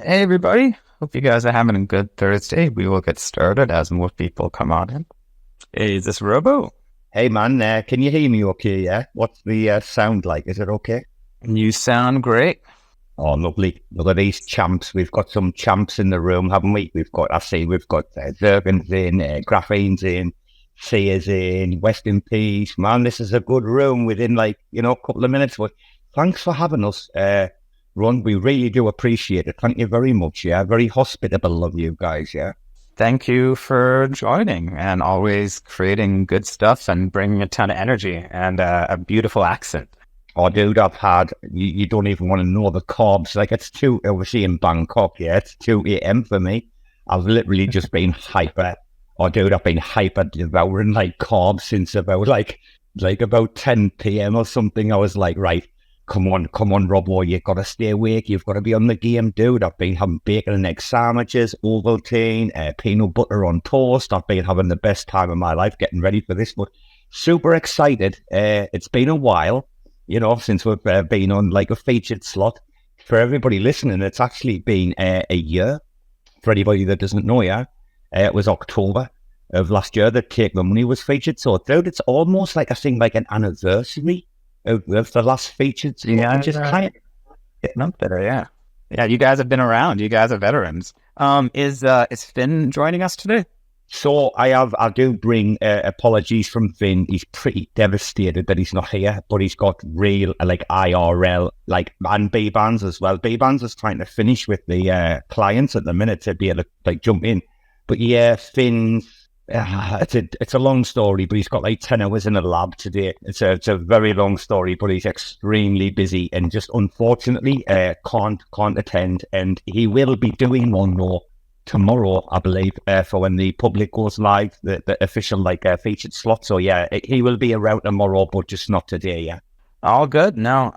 Hey everybody, hope you guys are having a good Thursday. We will get started as more people come on in. Hey, is this Robo? Hey man, can you hear me okay? Yeah. What's the sound like? Is it okay? You sound great. Oh, lovely. Look at these champs. We've got some champs in the room, haven't we? We've got Zergens in, Graphene's in, Sears in, Western Peace. Man, this is a good room within a couple of minutes. But thanks for having us, Ron. We really do appreciate it. Thank you very much. Yeah. Very hospitable of you guys. Yeah. Thank you for joining and always creating good stuff and bringing a ton of energy and a beautiful accent. Oh, dude, you don't even want to know the carbs. Like, it's obviously in Bangkok, yeah, it's 2 a.m. for me. I've literally just been I've been hyper devouring like carbs since about about 10 p.m. or something. I was like, right, come on, Robbo, you got to stay awake. You've got to be on the game, dude. I've been having bacon and egg sandwiches, Ovaltine, peanut butter on toast. I've been having the best time of my life getting ready for this, but super excited. It's been a while, since we've been on like a featured slot. For everybody listening, it's actually been a year. For anybody that doesn't know, yeah, it was October of last year that Take the Money was featured. So, dude, it's almost like I think like an anniversary of the last featured slot, Yeah, which is kind of getting up there. Yeah, yeah. You guys have been around. You guys are veterans. Is Finn joining us today? So I do bring apologies from Finn. He's pretty devastated that he's not here, but he's got real like IRL and B bands as well. B bands is trying to finish with the clients at the minute to be able to like jump in. But yeah, Finn's it's a long story, but he's got like 10 hours in a lab today. It's a very long story, but he's extremely busy and just unfortunately can't attend. And he will be doing one more tomorrow, I believe, for when the public goes live, the official featured slot. So yeah, he will be around tomorrow, but just not today. Yeah. All good. No,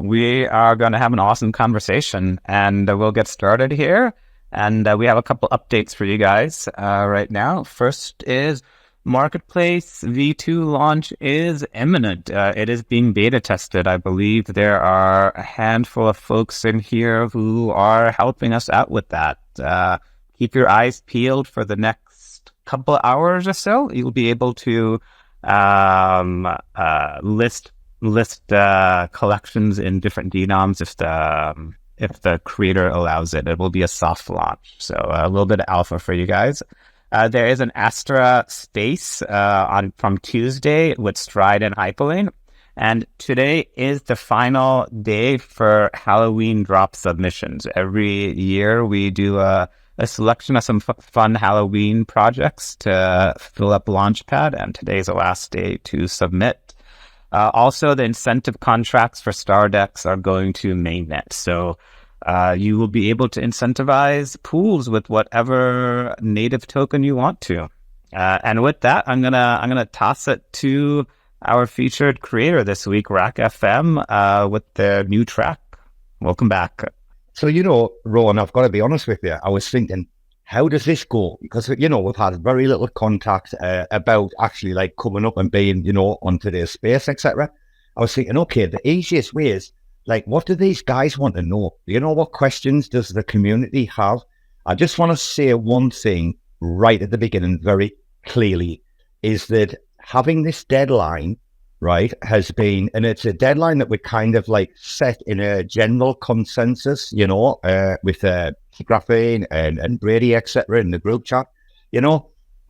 we are going to have an awesome conversation, and we'll get started here. And we have a couple updates for you guys right now. First is Marketplace V2 launch is imminent. It is being beta tested. I believe there are a handful of folks in here who are helping us out with that. Keep your eyes peeled for the next couple of hours or so. You'll be able to list collections in different denoms if the creator allows it. It will be a soft launch, so a little bit of alpha for you guys. There is an Astra space from Tuesday with Stride and Hyperlane, and today is the final day for Halloween drop submissions. Every year we do a selection of some fun Halloween projects to fill up Launchpad, and today's the last day to submit. Also, the incentive contracts for Stardex are going to mainnet, so you will be able to incentivize pools with whatever native token you want to. And with that, I'm gonna toss it to our featured creator this week, RacFM, with their new track. Welcome back. So, Rowan, I've got to be honest with you. I was thinking, how does this go? Because, we've had very little contact about actually like coming up and being, on today's space, etc. I was thinking, okay, the easiest way is like, what do these guys want to know? What questions does the community have? I just want to say one thing right at the beginning very clearly is that having this deadline, right, has been, and it's a deadline that we kind of like set in a general consensus, with Graphene and Brady, etc., in the group chat.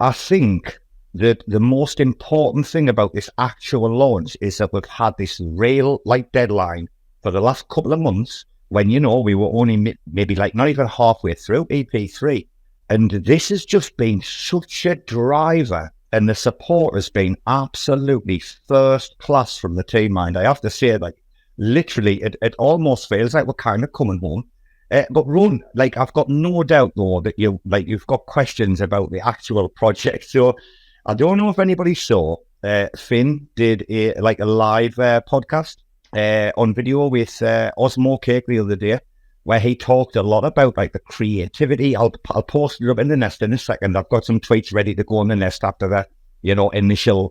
I think that the most important thing about this actual launch is that we've had this real deadline for the last couple of months when, we were only maybe like not even halfway through EP3. And this has just been such a driver, and the support has been absolutely first class from the team, mind. I have to say, literally, it almost feels like we're kind of coming home. But Ron, I've got no doubt though that you've got questions about the actual project. So I don't know if anybody saw, Finn did a live podcast on video with Osmo Cake the other day, where he talked a lot about the creativity. I'll post it up in the nest in a second. I've got some tweets ready to go on the nest after the initial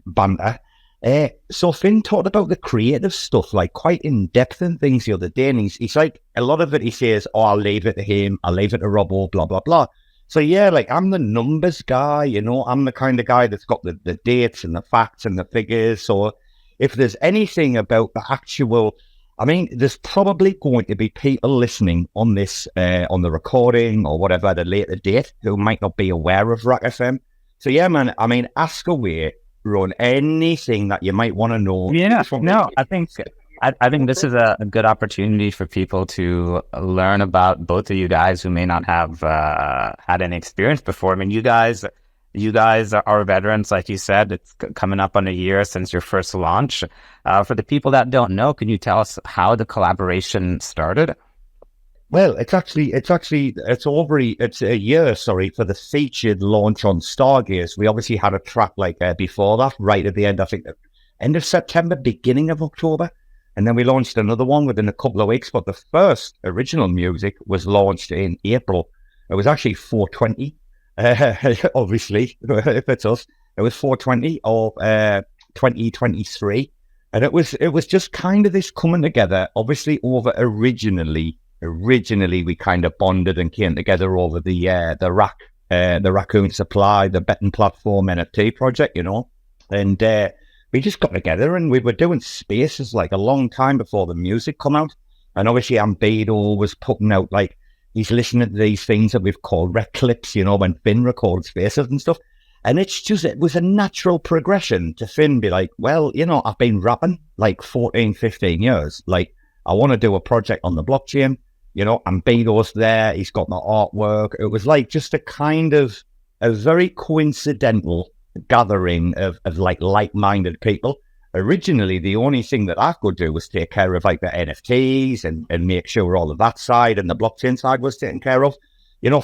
banter. So Finn talked about the creative stuff, like quite in depth and things the other day, and he's like, a lot of it he says, "Oh, I'll leave it to him, I'll leave it to Robbo, blah blah blah." So yeah, like I'm the numbers guy, I'm the kind of guy that's got the dates and the facts and the figures. So if there's anything about the actual, I mean, there's probably going to be people listening on this, on the recording or whatever, at a later date, who might not be aware of RacFM. So yeah, man, I mean, ask away, Ron, anything that you might want to know. Yeah, no, I think this is a good opportunity for people to learn about both of you guys who may not have had any experience before. I mean, you guys are veterans, like you said. It's coming up on a year since your first launch. For the people that don't know, can you tell us how the collaboration started? Well, it's a year, sorry, for the featured launch on Stargaze. We obviously had a track before that, right at the end, I think, end of September, beginning of October. And then we launched another one within a couple of weeks. But the first original music was launched in April. It was actually 420, obviously, if it's us. It was 420 of 2023. And it was just kind of this coming together, obviously over originally we kind of bonded and came together over the Raccoon Supply, the betting platform NFT project, and we just got together and we were doing spaces like a long time before the music come out. And obviously Ambedo was putting out, like, he's listening to these things that we've called rec clips, when Finn records spaces and stuff. And it was a natural progression to Finn be like, well, I've been rapping like 14, 15 years. Like, I want to do a project on the blockchain. Ambedo's there. He's got my artwork. It was like just a very coincidental gathering of like-minded people. Originally, the only thing that I could do was take care of like the NFTs and make sure all of that side and the blockchain side was taken care of.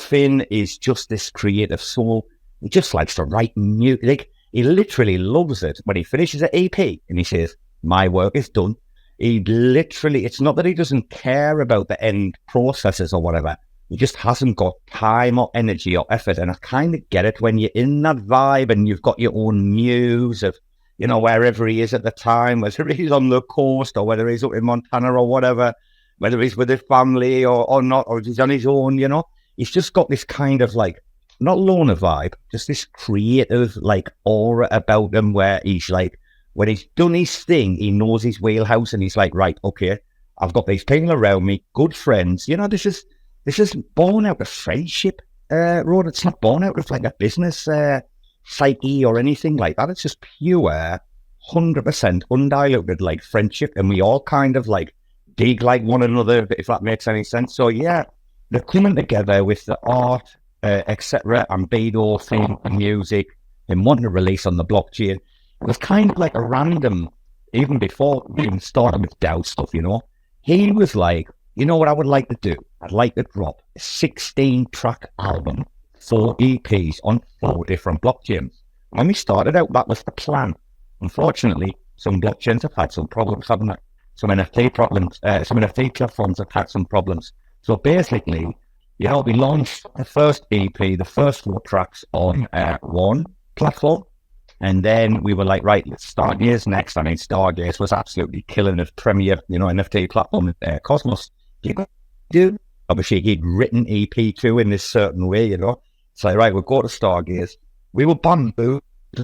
Finn is just this creative soul. He just likes to write music. He literally loves it when he finishes an EP and he says, "My work is done." It's not that he doesn't care about the end processes or whatever. He just hasn't got time or energy or effort. And I kind of get it when you're in that vibe and you've got your own muse of, wherever he is at the time, whether he's on the coast or whether he's up in Montana or whatever, whether he's with his family or not, or he's on his own, he's just got this kind of like, not loner vibe, just this creative like aura about him where he's like, when he's done his thing, he knows his wheelhouse and he's like, right, okay, I've got these people around me, good friends. This is born out of friendship, Rod. It's not born out of like a business psyche or anything like that. It's just pure, 100% undiluted like friendship. And we all kind of like dig like one another, if that makes any sense. So yeah, they're coming together with the art, etc. Ambedo, film, music, and wanting to release on the blockchain. It was kind of like a random, even before we even started with DAO stuff, he was like, what I would like to do? I'd like to drop a 16-track album, 4 EPs on 4 different blockchains. When we started out, that was the plan. Unfortunately, some blockchains have had some problems, haven't they? Some NFT platforms have had some problems. So basically, we launched the first EP, the first 4 tracks on one platform. And then we were like, right, let's Stargaze next. I mean, Stargaze was absolutely killing it. Premier, NFT platform, Cosmos. Dude, obviously he'd written EP2 in this certain way, So, right, we'll go to Stargaze. We were bamboozled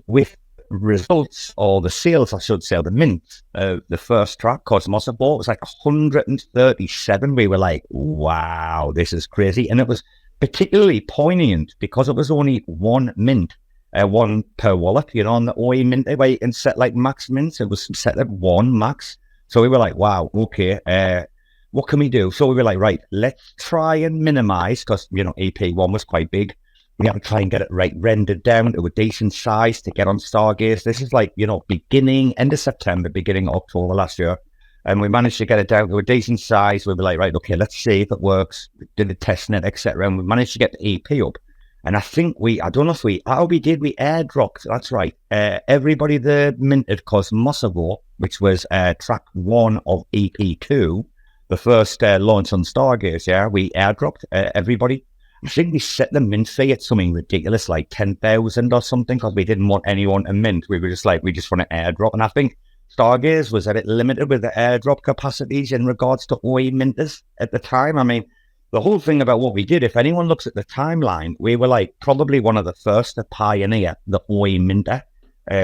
with results, or the sales, I should say, or the mint. The first track, Cosmos, I bought, was like 137. We were like, wow, this is crazy. And it was particularly poignant because it was only one mint. One per wallet, on the OE mint, where you can set like max mints. It was set at 1 max. So we were like, wow, okay, what can we do? So we were like, right, let's try and minimize, because, EP1 was quite big. We have to try and get it rendered down to a decent size to get on Stargaze. This is like, end of September, beginning of October last year. And we managed to get it down to a decent size. We were like, right, okay, let's see if it works. We did a test net, etc. And we managed to get the EP up. And I think we airdropped, that's right. Everybody there minted Cosmosovo, which was track 1 of EP2, the first launch on Stargaze, yeah. We airdropped everybody. I think we set the mint fee at something ridiculous, like 10,000 or something, because we didn't want anyone to mint. We were just like, we just want to airdrop. And I think Stargaze was a bit limited with the airdrop capacities in regards to OE minters at the time. I mean, the whole thing about what we did, if anyone looks at the timeline, we were like probably one of the first to pioneer the OE minter,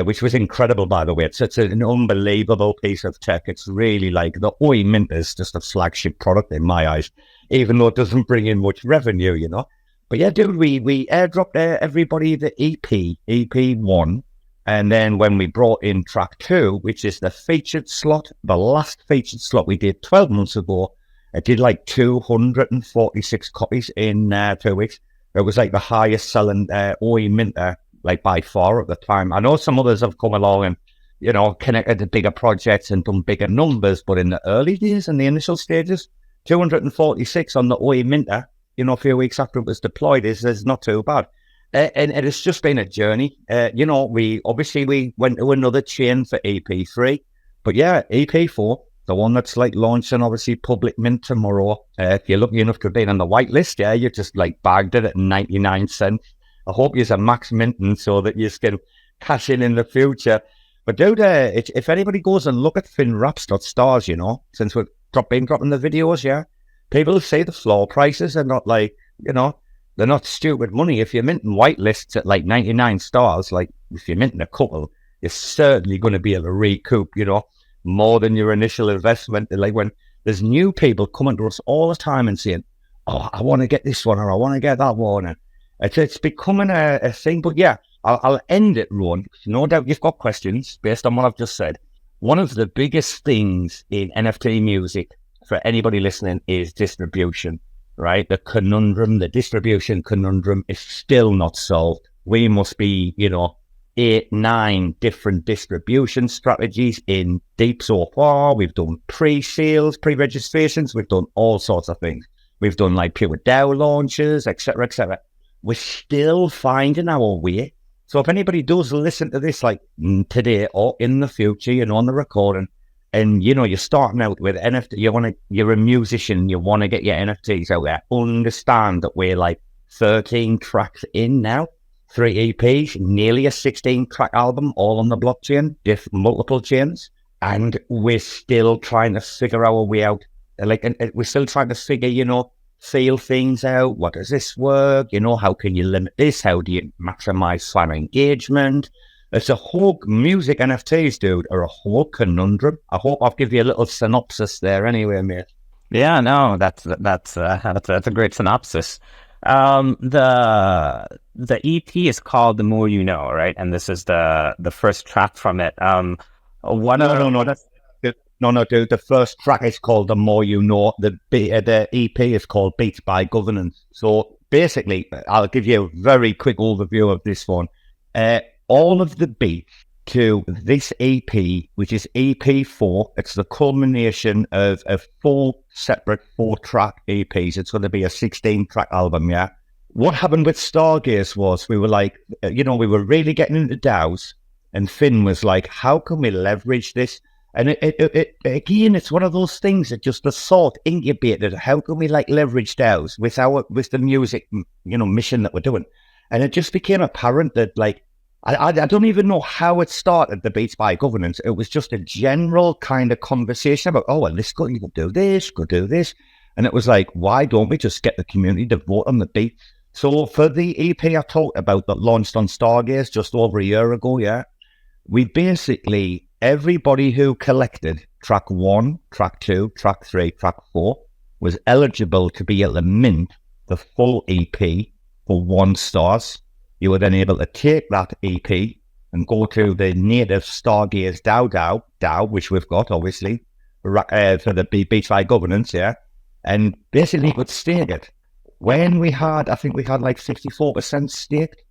which was incredible, by the way. It's an unbelievable piece of tech. It's really like the OE minter is just a flagship product in my eyes, even though it doesn't bring in much revenue, you know. But yeah, dude, we airdropped everybody the EP1. And then when we brought in track 2, which is the featured slot, the last featured slot we did 12 months ago, it did like 246 copies in 2 weeks. It was like the highest selling OE minter, like by far at the time. I know some others have come along and, you know, connected to bigger projects and done bigger numbers, but in the early days and the initial stages, 246 on the OE minter, you know, a few weeks after it was deployed is not too bad. And it's just been a journey. You know, we went to another chain for EP3, but yeah, EP4, the one that's like launching obviously public mint tomorrow. If you're lucky enough to be on the whitelist, yeah, you just like bagged it at 99 cents. I hope you're a max minting so that you can cash in the future. But dude, if anybody goes and look at finraps.stars, you know, since we've been dropping the videos, yeah, people say the floor prices are not like, you know, they're not stupid money. If you're minting whitelists at like 99 stars, like if you're minting a couple, you're certainly going to be able to recoup, you know, more than your initial investment. Like when there's new people coming to us all the time and saying, oh, I want to get this one or I want to get that one. And it's becoming a thing. But yeah, I'll end it, Ron. No doubt you've got questions based on what I've just said. One of the biggest things in NFT music for anybody listening is distribution, right? The distribution conundrum is still not solved. We must be, you know, 8, 9 different distribution strategies in deep so far. We've done pre-sales, pre-registrations. We've done all sorts of things. We've done like pure DAO launches, etc., etc. We're still finding our way. So if anybody does listen to this like today or in the future, you know, on the recording, and you know you're starting out with NFT, you're a musician, you want to get your NFTs out there. Understand that we're like 13 tracks in now. 3 EPs, nearly a 16-track album, all on the blockchain, multiple chains, and we're still trying to figure our way out. And we're still trying to figure, you know, feel things out. What does this work? You know, how can you limit this? How do you maximize fan engagement? It's a whole music NFTs, dude, are a whole conundrum. I hope I've given you a little synopsis there, anyway, mate. Yeah, no, that's a great synopsis. The EP is called "The More You Know," right? And this is the first track from it. No, dude. The first track is called "The More You Know." The EP is called "Beats by Governance." So basically, I'll give you a very quick overview of this one. All of the beats to this EP, which is EP4, it's the culmination of 4 separate 4-track EPs. It's going to be a 16-track album, yeah? What happened with Stargaze was we were like, you know, we were really getting into DAOs, and Finn was like, how can we leverage this? And again, it's one of those things that just the thought incubated. How can we like leverage DAOs with the music, you know, mission that we're doing? And it just became apparent that like, I don't even know how it started, the Beats by Governance. It was just a general kind of conversation about, oh, well, this could do this, could do this. And it was like, why don't we just get the community to vote on the beat? So for the EP I talked about that launched on Stargaze just over a year ago, yeah, we basically, everybody who collected track 1, track 2, track 3, track 4 was eligible to be able to mint the full EP for 1 stars. You were then able to take that EP and go to the native Stargaze DAO, which we've got, obviously, for the Beats by Governance, yeah, and basically would stake it. When I think we had like 54% staked.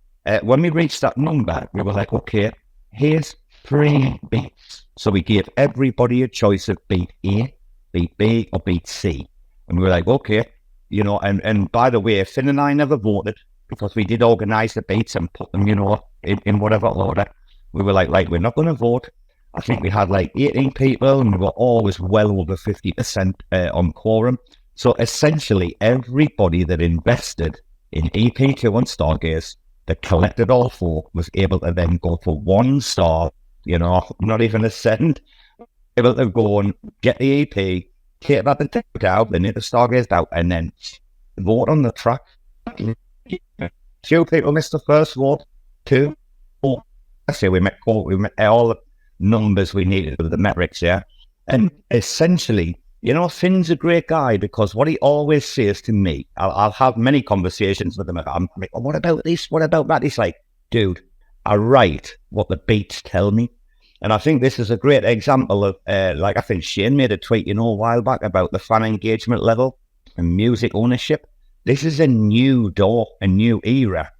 When we reached that number, we were like, okay, here's 3 beats. So we gave everybody a choice of beat A, beat B, or beat C. And we were like, okay, you know, and by the way, Finn and I never voted, because we did organise the beats and put them, you know, in whatever order. We were like, we're not going to vote. I think we had like 18 people, and we were always well over 50% on quorum. So essentially, everybody that invested In EP2 on Stargaze, the collected all four was able to then go for 1 star, not even a cent, able to go and get the EP, take that and take it out, then hit the Stargaze out, and then vote on the track. Few people missed the first vote, 2, 4. I say we met all the numbers we needed with the metrics, yeah. And essentially, Finn's a great guy because what he always says to me, I'll have many conversations with him about, I'm like, what about this? What about that? He's like, dude, I write what the beats tell me. And I think this is a great example of, like I think Shane made a tweet, a while back about the fan engagement level and music ownership. This is a new door, a new era.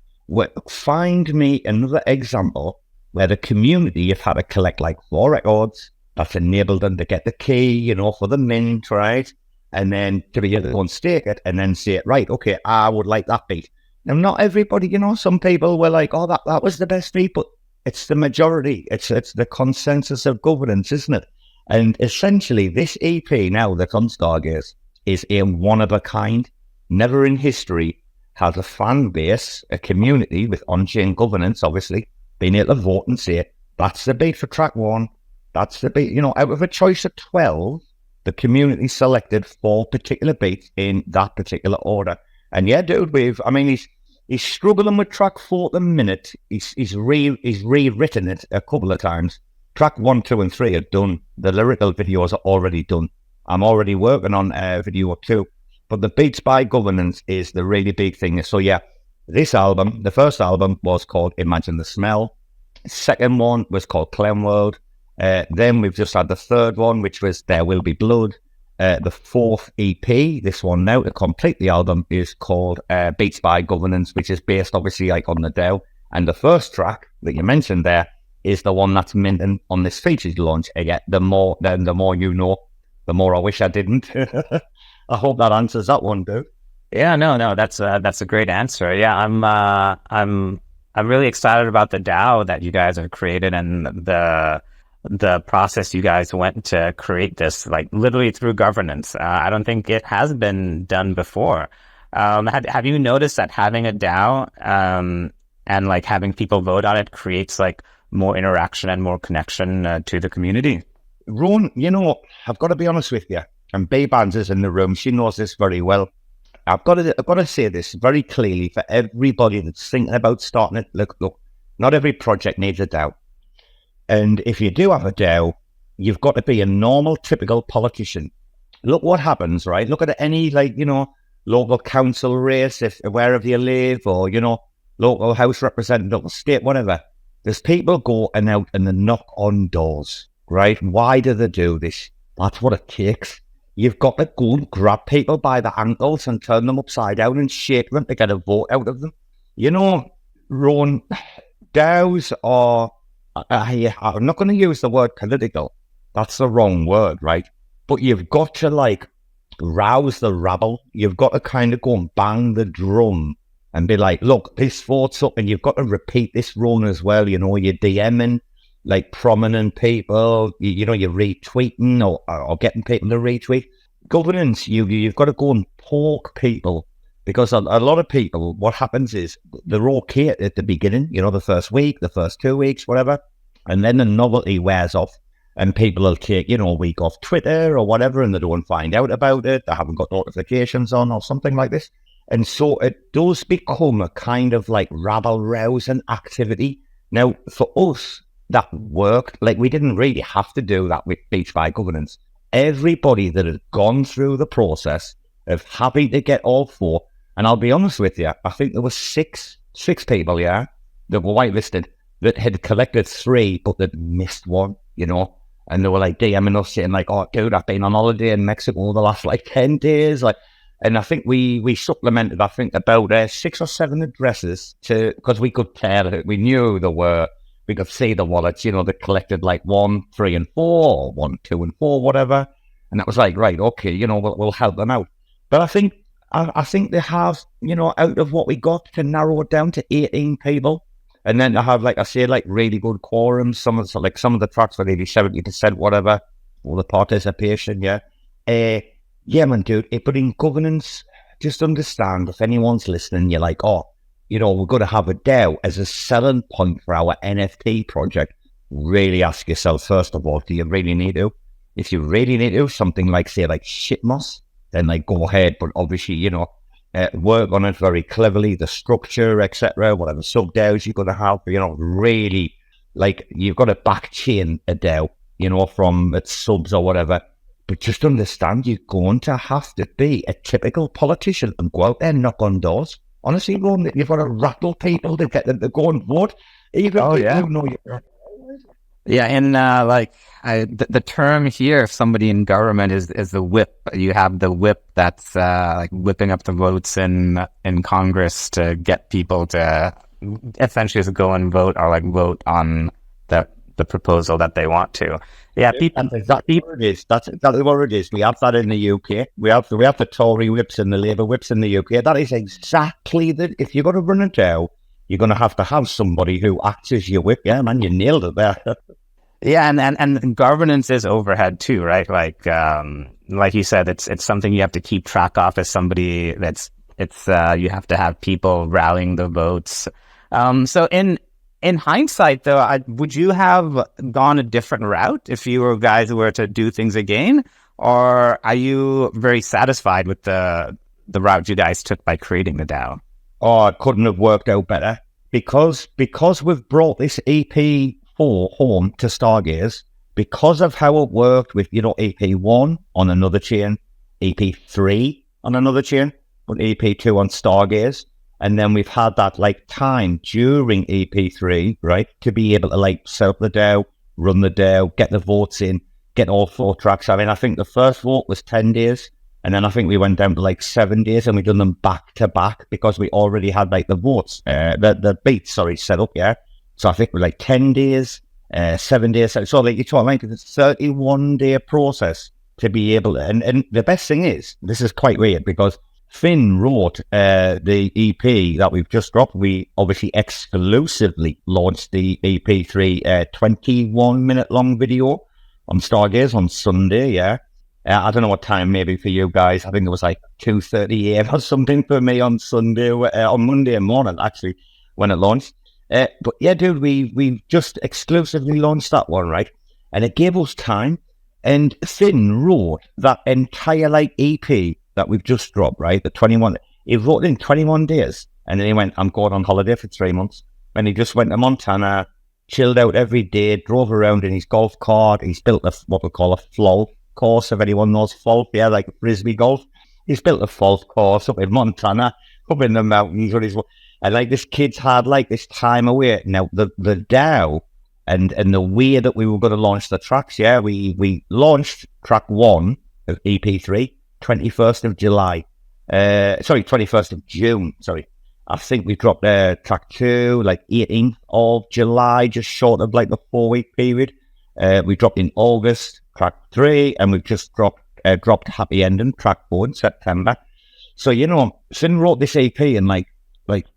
Find me another example where the community have had to collect like 4 records that's enabled them to get the key, for the mint, right? And then to be able to go and stake it and then say, right, okay, I would like that beat. Now, not everybody, some people were like, oh, that was the best beat, but it's the majority. It's the consensus of governance, isn't it? And essentially, this EP now that's on Stargaze is a one of a kind. Never in history has a fan base, a community with on-chain governance, obviously, being able to vote and say, that's the beat for track 1. That's the beat. Out of a choice of 12, the community selected 4 particular beats in that particular order. And yeah, dude, he's struggling with track 4 at the minute. He's rewritten it a couple of times. Track 1, 2, and 3 are done. The lyrical videos are already done. I'm already working on video 2. But the Beats by Governance is the really big thing. So yeah, this album, the first album was called Imagine the Smell. The second one was called Clown World. Then we've just had the third one, which was There Will Be Blood. The fourth EP, this one now to complete the album, is called Beats by Governance, which is based obviously like on the DAO. And the first track that you mentioned there is the one that's minting on this features launch. Again, the more you know, the more I wish I didn't. I hope that answers that one, dude. Yeah, no, that's a great answer. Yeah, I'm really excited about the DAO that you guys have created and the process you guys went to create this, like literally through governance. I don't think it has been done before. Have you noticed that having a DAO and like having people vote on it creates like more interaction and more connection to the community? Ron, I've got to be honest with you. And B-Bands is in the room. She knows this very well. I've got to say this very clearly for everybody that's thinking about starting it. Look, not every project needs a DAO. And if you do have a DAO, you've got to be a normal, typical politician. Look what happens, right? Look at any, local council race, wherever you live, or, local house representative, state, whatever. There's people go out and they knock on doors, right? Why do they do this? That's what it takes. You've got to go and grab people by the ankles and turn them upside down and shake them to get a vote out of them. Ron, DAOs are, I'm not going to use the word political. That's the wrong word, right? But you've got to rouse the rabble. You've got to kind of go and bang the drum and be like, look, this vote's up, and you've got to repeat this run as well. You're DMing prominent people, you're retweeting or getting people to retweet. Governance, you've got to go and poke people, because a lot of people, what happens is they're okay at the beginning, the first week, the first 2 weeks, whatever, and then the novelty wears off and people will take, a week off Twitter or whatever, and they don't find out about it, they haven't got notifications on or something like this. And so it does become a kind of rabble-rousing activity. Now, for us, that worked. We didn't really have to do that with Beats by Governance. Everybody that had gone through the process of having to get all 4, and I'll be honest with you, I think there were six people, that were whitelisted, that had collected 3, but they'd missed one, and they were DMing us saying oh, dude, I've been on holiday in Mexico the last 10 days, and I think we supplemented, I think, about 6 or 7 addresses because we could tell it. We knew there were. We could see the wallets, they collected 1, 3, and 4, or 1, 2, and 4, whatever. And that was right, okay, we'll help them out. But I think they have, out of what we got, to narrow it down to 18 people. And then to have, I say, really good quorums. Some of the tracks were maybe 70%, whatever, all the participation, yeah. Yeah, man, dude. But in governance, just understand if anyone's listening, you're like, oh, you know, we're going to have a DAO as a selling point for our NFT project. Really ask yourself, first of all, do you really need to? If you really need to, something like, say, like Shitmoss, then like go ahead. But obviously, you know, work on it very cleverly, the structure, etc., whatever sub DAOs you're going to have, you know, really, like, you've got to back chain a DAO, you know, from its subs or whatever. But just understand, you're going to have to be a typical politician and go out there and knock on doors. Honestly, you've got to rattle people to get them to go and vote. Even people who know you. Yeah, and the term here, if somebody in government is the whip. You have the whip that's like whipping up the votes in Congress to get people to essentially just go and vote or like vote on the proposal that they want to. Yeah, That's exactly what it is. That's exactly what it is. We have that in the UK. We have the Tory whips and the Labour whips in the UK. That is exactly that. If you're going to run a DAO, you're going to have somebody who acts as your whip. Yeah, man, you nailed it there. Yeah, and governance is overhead too, right? Like you said, it's something you have to keep track of as somebody you have to have people rallying the votes. So in hindsight, though, would you have gone a different route if you guys were to do things again, or are you very satisfied with the route you guys took by creating the DAO? Oh, it couldn't have worked out better because we've brought this EP4 home to Stargaze, because of how it worked with, you know, EP1 on another chain, EP3 on another chain, but EP2 on Stargaze. And then we've had that like time during EP3, right, to be able to like set up the DAO, run the DAO, get the votes in, get all 4 tracks. I mean, I think the first vote was 10 days. And then I think we went down to like 7 days and we've done them back to back because we already had like the votes, the beats, set up, yeah. So I think we're like 10 days, 7 days. So like you're talking like it's a 31-day process to be able to, and the best thing is, this is quite weird because Finn wrote the EP that we've just dropped. We obviously exclusively launched the EP3 21-minute long video on Stargaze on Sunday, yeah. I don't know what time, maybe for you guys. I think it was like 2:30 a.m. or something for me on Sunday, on Monday morning, actually, when it launched. But yeah, dude, we just exclusively launched that one, right? And it gave us time. And Finn wrote that entire like EP that we've just dropped, right? The 21. He wrote it in 21 days. And then he went, I'm going on holiday for 3 months. And he just went to Montana, chilled out every day, drove around in his golf cart. He's built what we call a flow course, if anyone knows golf, yeah, like frisbee golf. He's built a golf course up in Montana, up in the mountains, and like this kid's had like this time away. Now the DAO and the way that we were going to launch the tracks, yeah, we launched track 1 of EP3, 21st of July. 21st of June, sorry. I think we dropped track 2, like 18th of July, just short of like the 4-week period. We dropped in August, track 3, and we've just dropped Happy Ending, track 4 in September. So, you know, Finn wrote this EP in like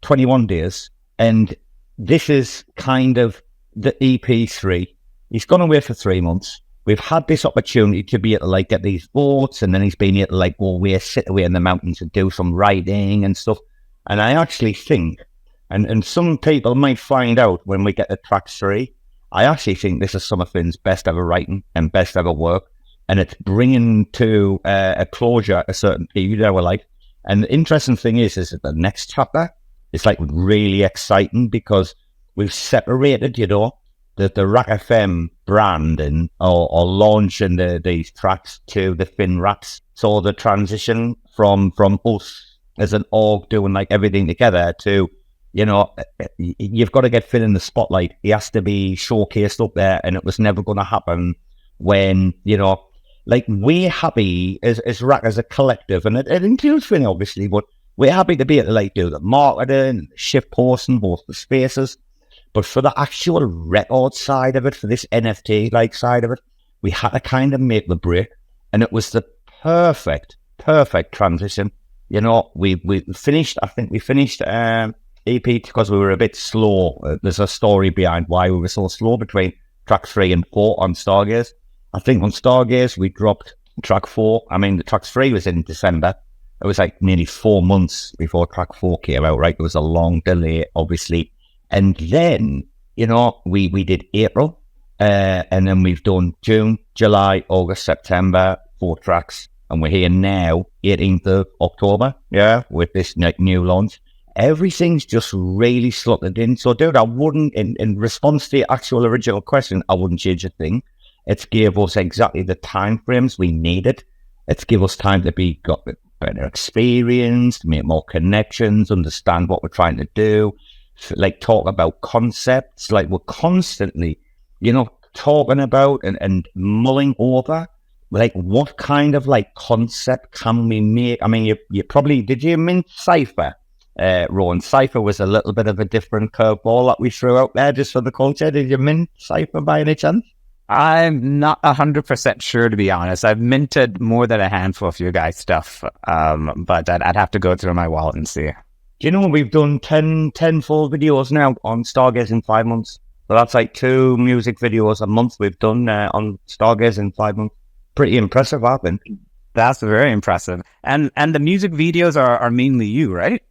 21 days, and this is kind of the EP3. He's gone away for 3 months. We've had this opportunity to be able to like get these votes, and then he's been able to like go away, sit away in the mountains and do some writing and stuff. And I actually think, and some people might find out when we get to track 3, I actually think this is some of Finn's best ever writing and best ever work, and it's bringing to a closure a certain period of our life. And the interesting thing is that the next chapter is like really exciting because we've separated, you know, the RacFM brand and or launching these tracks to the Finn Raps. So the transition from us as an org doing like everything together to, you know, you've got to get Finn in the spotlight. He has to be showcased up there, and it was never going to happen when, you know, like we're happy as Rack as a collective, and it includes Finn obviously, but we're happy to be able to like do the marketing, shift posting, both the spaces. But for the actual record side of it, for this NFT like side of it, we had to kind of make the break, and it was the perfect transition. You know, we finished. I think we finished EP because we were a bit slow. There's a story behind why we were so slow between track 3 and 4 on Stargaze. I think on Stargaze we dropped track 4. I mean, the track 3 was in December, it was like nearly 4 months before track 4 came out, right? There was a long delay, obviously. And then, we did April, and then we've done June, July, August, September, 4 tracks. And we're here now, 18th of October, with this new launch. Everything's just really slotted in. So, dude, I wouldn't, in response to the actual original question, I wouldn't change a thing. It's gave us exactly the time frames we needed. It's give us time to got better experience, to make more connections, understand what we're trying to do, like talk about concepts. Like we're constantly, talking about and mulling over, like what kind of like concept can we make? I mean, you probably, did you mint Cypher? Rowan, Cypher was a little bit of a different curveball that we threw out there just for the culture. Did you mint Cypher by any chance? I'm not 100% sure, to be honest. I've minted more than a handful of your guys' stuff, but I'd have to go through my wallet and see. Do you know we've done 10 full videos now on Stargaze in 5 months? So that's like 2 music videos a month we've done on Stargaze in 5 months. Pretty impressive, I think. That's very impressive. And the music videos are mainly you, right?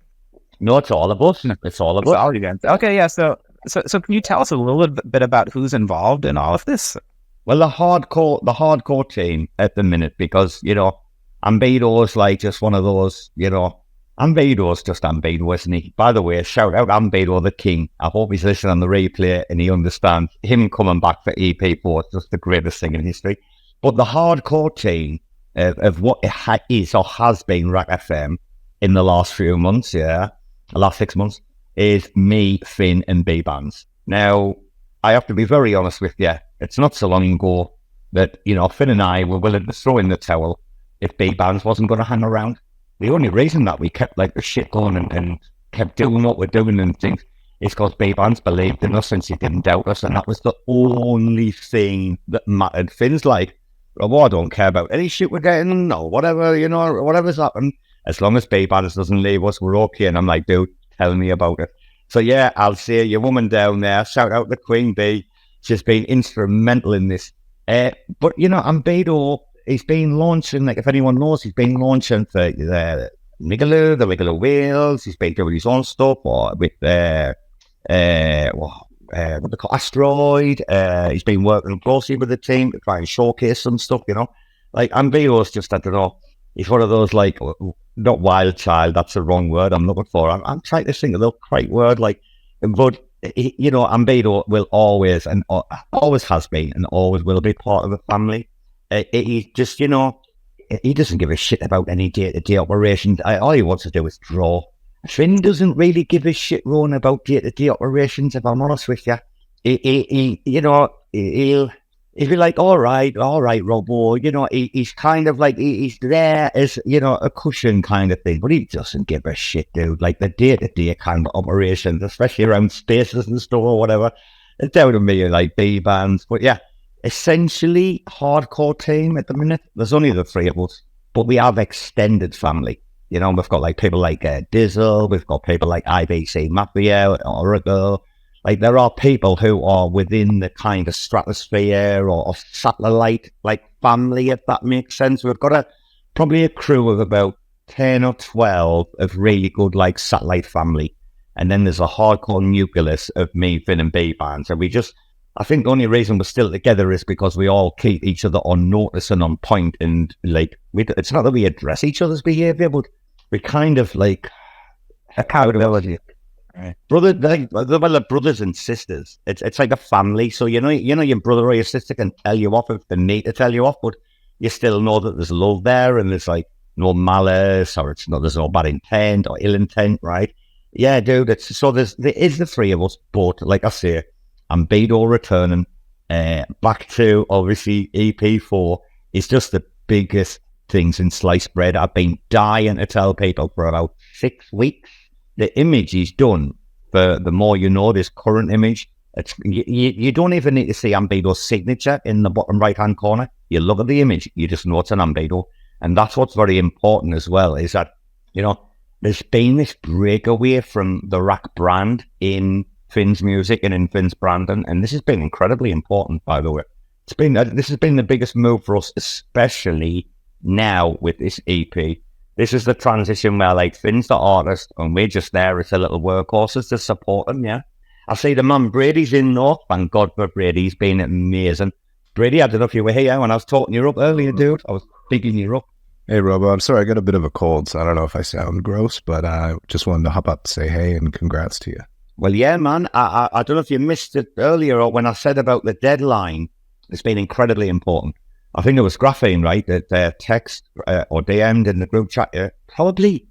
No, it's all of us. It's all of us. All you guys. Okay, yeah. So can you tell us a little bit about who's involved in all of this? Well, the hardcore team at the minute, because, Ambedo's like just one of those, Ambedo's just Ambedo, isn't he? By the way, shout out Ambedo the King. I hope he's listening on the replay and he understands him coming back for EP4 is just the greatest thing in history. But the hardcore team of what it is or has been RacFM in the last few months, the last 6 months, is me, Finn, and B-Bands. Now, I have to be very honest with you. It's not so long ago that, Finn and I were willing to throw in the towel if B-Bands wasn't going to hang around. The only reason that we kept like the shit going and kept doing what we're doing and things is because B-Bands believed in us and she didn't doubt us, and that was the only thing that mattered. Finn's like, well, I don't care about any shit we're getting or whatever, whatever's happened. As long as B-Bands doesn't leave us, we're okay. And I'm like, dude, tell me about it. So yeah, I'll say your woman down there, shout out to Queen Bee. She's been instrumental in this. But, Ambedo, he's been launching, like if anyone knows, he's been launching for the regular whales. He's been doing his own stuff or with what they call Asteroid. He's been working closely with the team to try and showcase some stuff, Like Ambedo's just, I don't know, he's one of those like, not wild child, that's the wrong word I'm looking for. I'm trying to think of the right word, like, but Ambedo will always and always has been and always will be part of the family. He just, he doesn't give a shit about any day-to-day operations. All he wants to do is draw. Finn doesn't really give a shit, Ron, about day-to-day operations, if I'm honest with you. He'll be like, all right, Robbo, he's kind of like, he's there as, a cushion kind of thing, but he doesn't give a shit, dude. Like the day-to-day kind of operations, especially around spaces and stuff or whatever, it's down to me, like B-Bands. But yeah, essentially hardcore team at the minute. There's only the 3 of us, but we have extended family. We've got like people like Dizzle, we've got people like IBC Mafia, Oracle. Like there are people who are within the kind of stratosphere or satellite like family, if that makes sense. We've got probably a crew of about 10 or 12 of really good like satellite family. And then there's a hardcore nucleus of me, Finn and B-Bands. And I think the only reason we're still together is because we all keep each other on notice and on point. And like, it's not that we address each other's behavior, but we kind of like accountability. Right. They're brothers and sisters. It's like a family. So your brother or your sister can tell you off if they need to tell you off, but you still know that there's love there and there's like no malice or there's no bad intent or ill intent, right? Yeah, dude. There is the 3 of us, but like I say, Ambedo returning back to obviously EP4 is just the biggest things in sliced bread. I've been dying to tell people for about 6 weeks. The image he's done for the more you know, this current image, you don't even need to see Ambedo's signature in the bottom right-hand corner. You look at the image, you just know it's an Ambedo. And that's what's very important as well, is that, there's been this breakaway from the Rack brand in Finn's music and in Finn's branding. And this has been incredibly important, by the way. This has been the biggest move for us, especially now with this EP. this is the transition where like Finn's the artist and we're just there as the little workhorses to support him. Yeah. I see the man Brady's in North. Thank God for Brady. He's been amazing. Brady, I don't know if you were here when I was talking you up earlier, dude. I was picking you up. Hey, Robo, I'm sorry, I got a bit of a cold, so I don't know if I sound gross, but I just wanted to hop up to say hey and congrats to you. Well, yeah, man. I don't know if you missed it earlier or when I said about the deadline. It's been incredibly important. I think it was Graphene, right? That text or DM'd in the group chat. Probably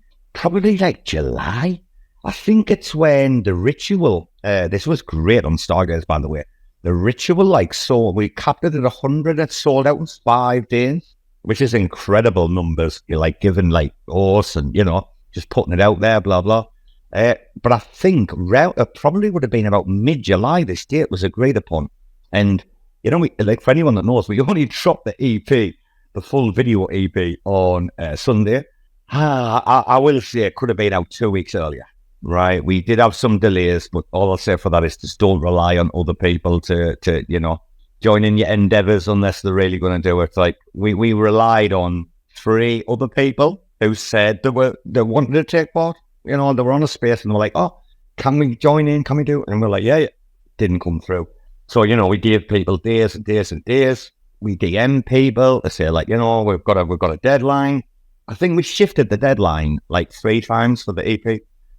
like July. I think it's when the ritual. This was great on Stargaze, by the way. The ritual, like, so we capped it at 100. It sold out in 5 days, which is incredible numbers. You're like giving like horse and, you know, just putting it out there, blah, blah. But I think it probably would have been about mid-July this date was agreed upon. And, you know, like for anyone that knows, we only dropped the EP, the full video EP on Sunday. I will say it could have been out 2 weeks earlier, right? We did have some delays, but all I'll say for that is just don't rely on other people to you know, join in your endeavors unless they're really going to do it. Like we relied on 3 other people who said they wanted to take part. You know, they were on a space and they were like, oh, can we join in? Can we do it? And we're like, yeah. Didn't come through. So, you know, we gave people days and days and days. We DM people to say like, you know, we've got a deadline. I think we shifted the deadline like 3 times for the EP.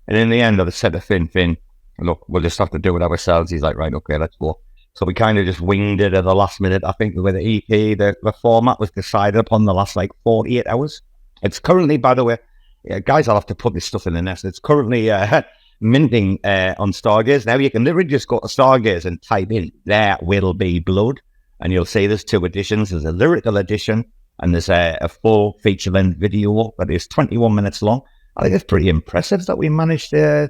And in the end, I said to Finn, look, we'll just have to do it ourselves. He's like, right, okay, let's go. So we kind of just winged it at the last minute. I think with the EP, the format was decided upon the last like 48 hours. It's currently, by the way, guys, I'll have to put this stuff in the nest. It's currently minting on Stargaze. Now you can literally just go to Stargaze and type in, there will be blood. And you'll see there's 2 editions. There's a lyrical edition and there's a full feature-length video that is 21 minutes long. I think it's pretty impressive that we managed to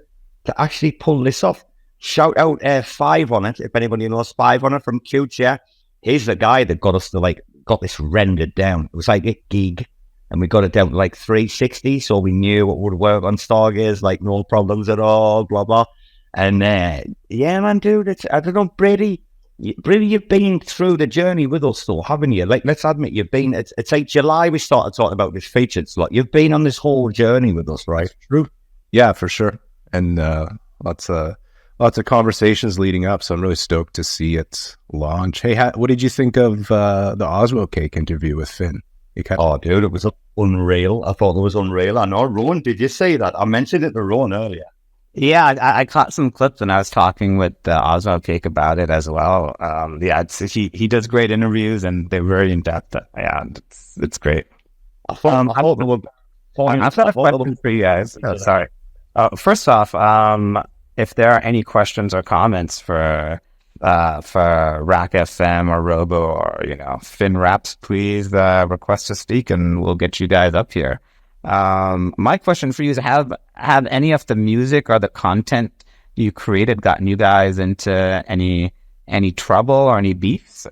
actually pull this off. Shout out 5 on it, if anybody knows 5 on it from Qt, yeah. He's the guy that got us to got this rendered down. It was like a gig. And we got it down to like 360, so we knew it would work on Stargaze, like no problems at all, blah, blah. And yeah, man, dude, I don't know, Brady, you've been through the journey with us though, haven't you? Like, let's admit, it's like July we started talking about this feature. It's like, you've been on this whole journey with us, right? True. Yeah, for sure. And lots of conversations leading up, so I'm really stoked to see it launch. Hey, what did you think of the Oswald Cake interview with Finn? Oh, dude, it was unreal. I thought it was unreal. I know, Rowan, did you say that? I mentioned it to Rowan earlier. Yeah, I caught some clips and I was talking with Oswald Cake about it as well. Yeah, he does great interviews and they're very in-depth. Yeah, it's great. I've got a question for you guys. Oh, sorry. First off, if there are any questions or comments for RacFM or Robo or, you know, Finn Raps, please request to speak and we'll get you guys up here. My question for you is, have any of the music or the content you created gotten you guys into any trouble or any beefs?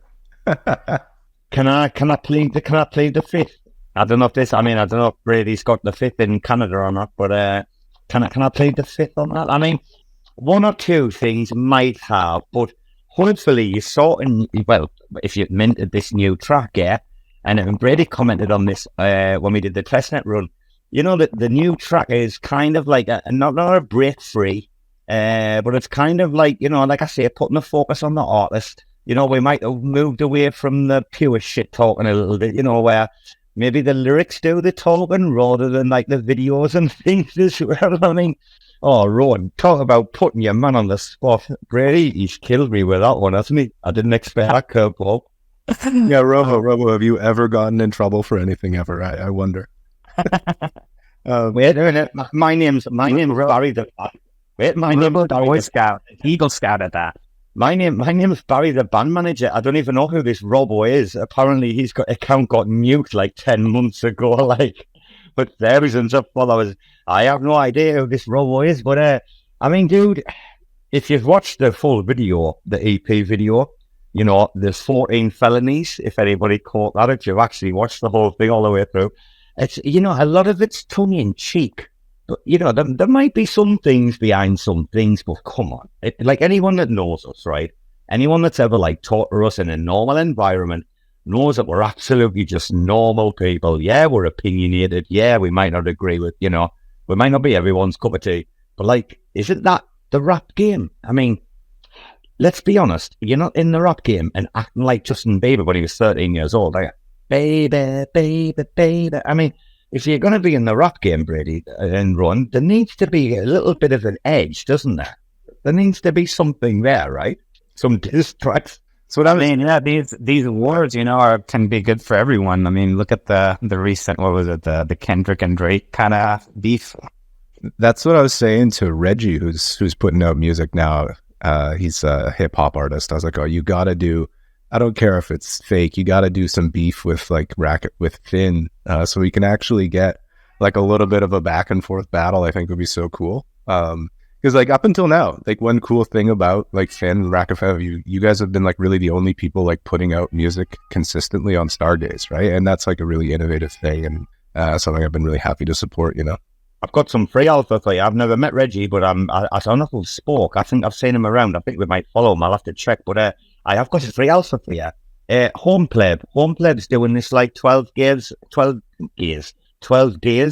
Can I plead the 5th? I don't know if Brady's got the 5th in Canada or not, but can I plead the 5th on that? I mean, 1 or 2 things might have, but hopefully you saw if you minted this new track, yeah, and Brady commented on this when we did the testnet run. You know that the new track is kind of like not a break free, but it's kind of like, you know, like I say, putting the focus on the artist. You know, we might have moved away from the pure shit talking a little bit, you know, where maybe the lyrics do the talking rather than like the videos and things as well. I mean, oh, Rowan, talk about putting your man on the spot. Brady, he's killed me with that one, hasn't he? I didn't expect that curveball. Yeah, Robo, have you ever gotten in trouble for anything ever? I wonder. Wait a minute. My name's Barry the... Wait, my name's Boy Scout. Eagle Scout at that. My name is Barry the band manager. I don't even know who this Robo is. Apparently his account got nuked like 10 months ago, like... But thousands of followers. I have no idea who this Robo is, but I mean, dude, if you've watched the full video, the EP video, you know, there's 14 felonies. If anybody caught that, if you've actually watched the whole thing all the way through, it's, you know, a lot of it's tongue in cheek. But, you know, there might be some things behind some things, but come on, like anyone that knows us, right? Anyone that's ever like taught to us in a normal environment, knows that we're absolutely just normal people. Yeah, we're opinionated. Yeah, we might not agree with, we might not be everyone's cup of tea. But like, isn't that the rap game? I mean, let's be honest. You're not in the rap game and acting like Justin Bieber when he was 13 years old. Like, baby, baby, baby. I mean, if you're going to be in the rap game, Brady and Ron, there needs to be a little bit of an edge, doesn't there? There needs to be something there, right? Some diss tracks. So what I mean, yeah, these awards, can be good for everyone. I mean, look at the recent, what was it, the Kendrick and Drake kind of beef. That's what I was saying to Reggie, who's putting out music now. He's a hip hop artist. I was like, oh, you got to do. I don't care if it's fake. You got to do some beef with like with Finn, so we can actually get like a little bit of a back and forth battle. I think would be so cool. Because like up until now, like one cool thing about like Finn and RacFM, you guys have been like really the only people like putting out music consistently on Stargaze, right? And that's like a really innovative thing and something I've been really happy to support. I've got some free alpha for you. I've never met Reggie, but I don't know if we've spoke. I think I've seen him around. I think we might follow him. I'll have to check. But I have got a free alpha for you. Homepleb's doing this like 12 days,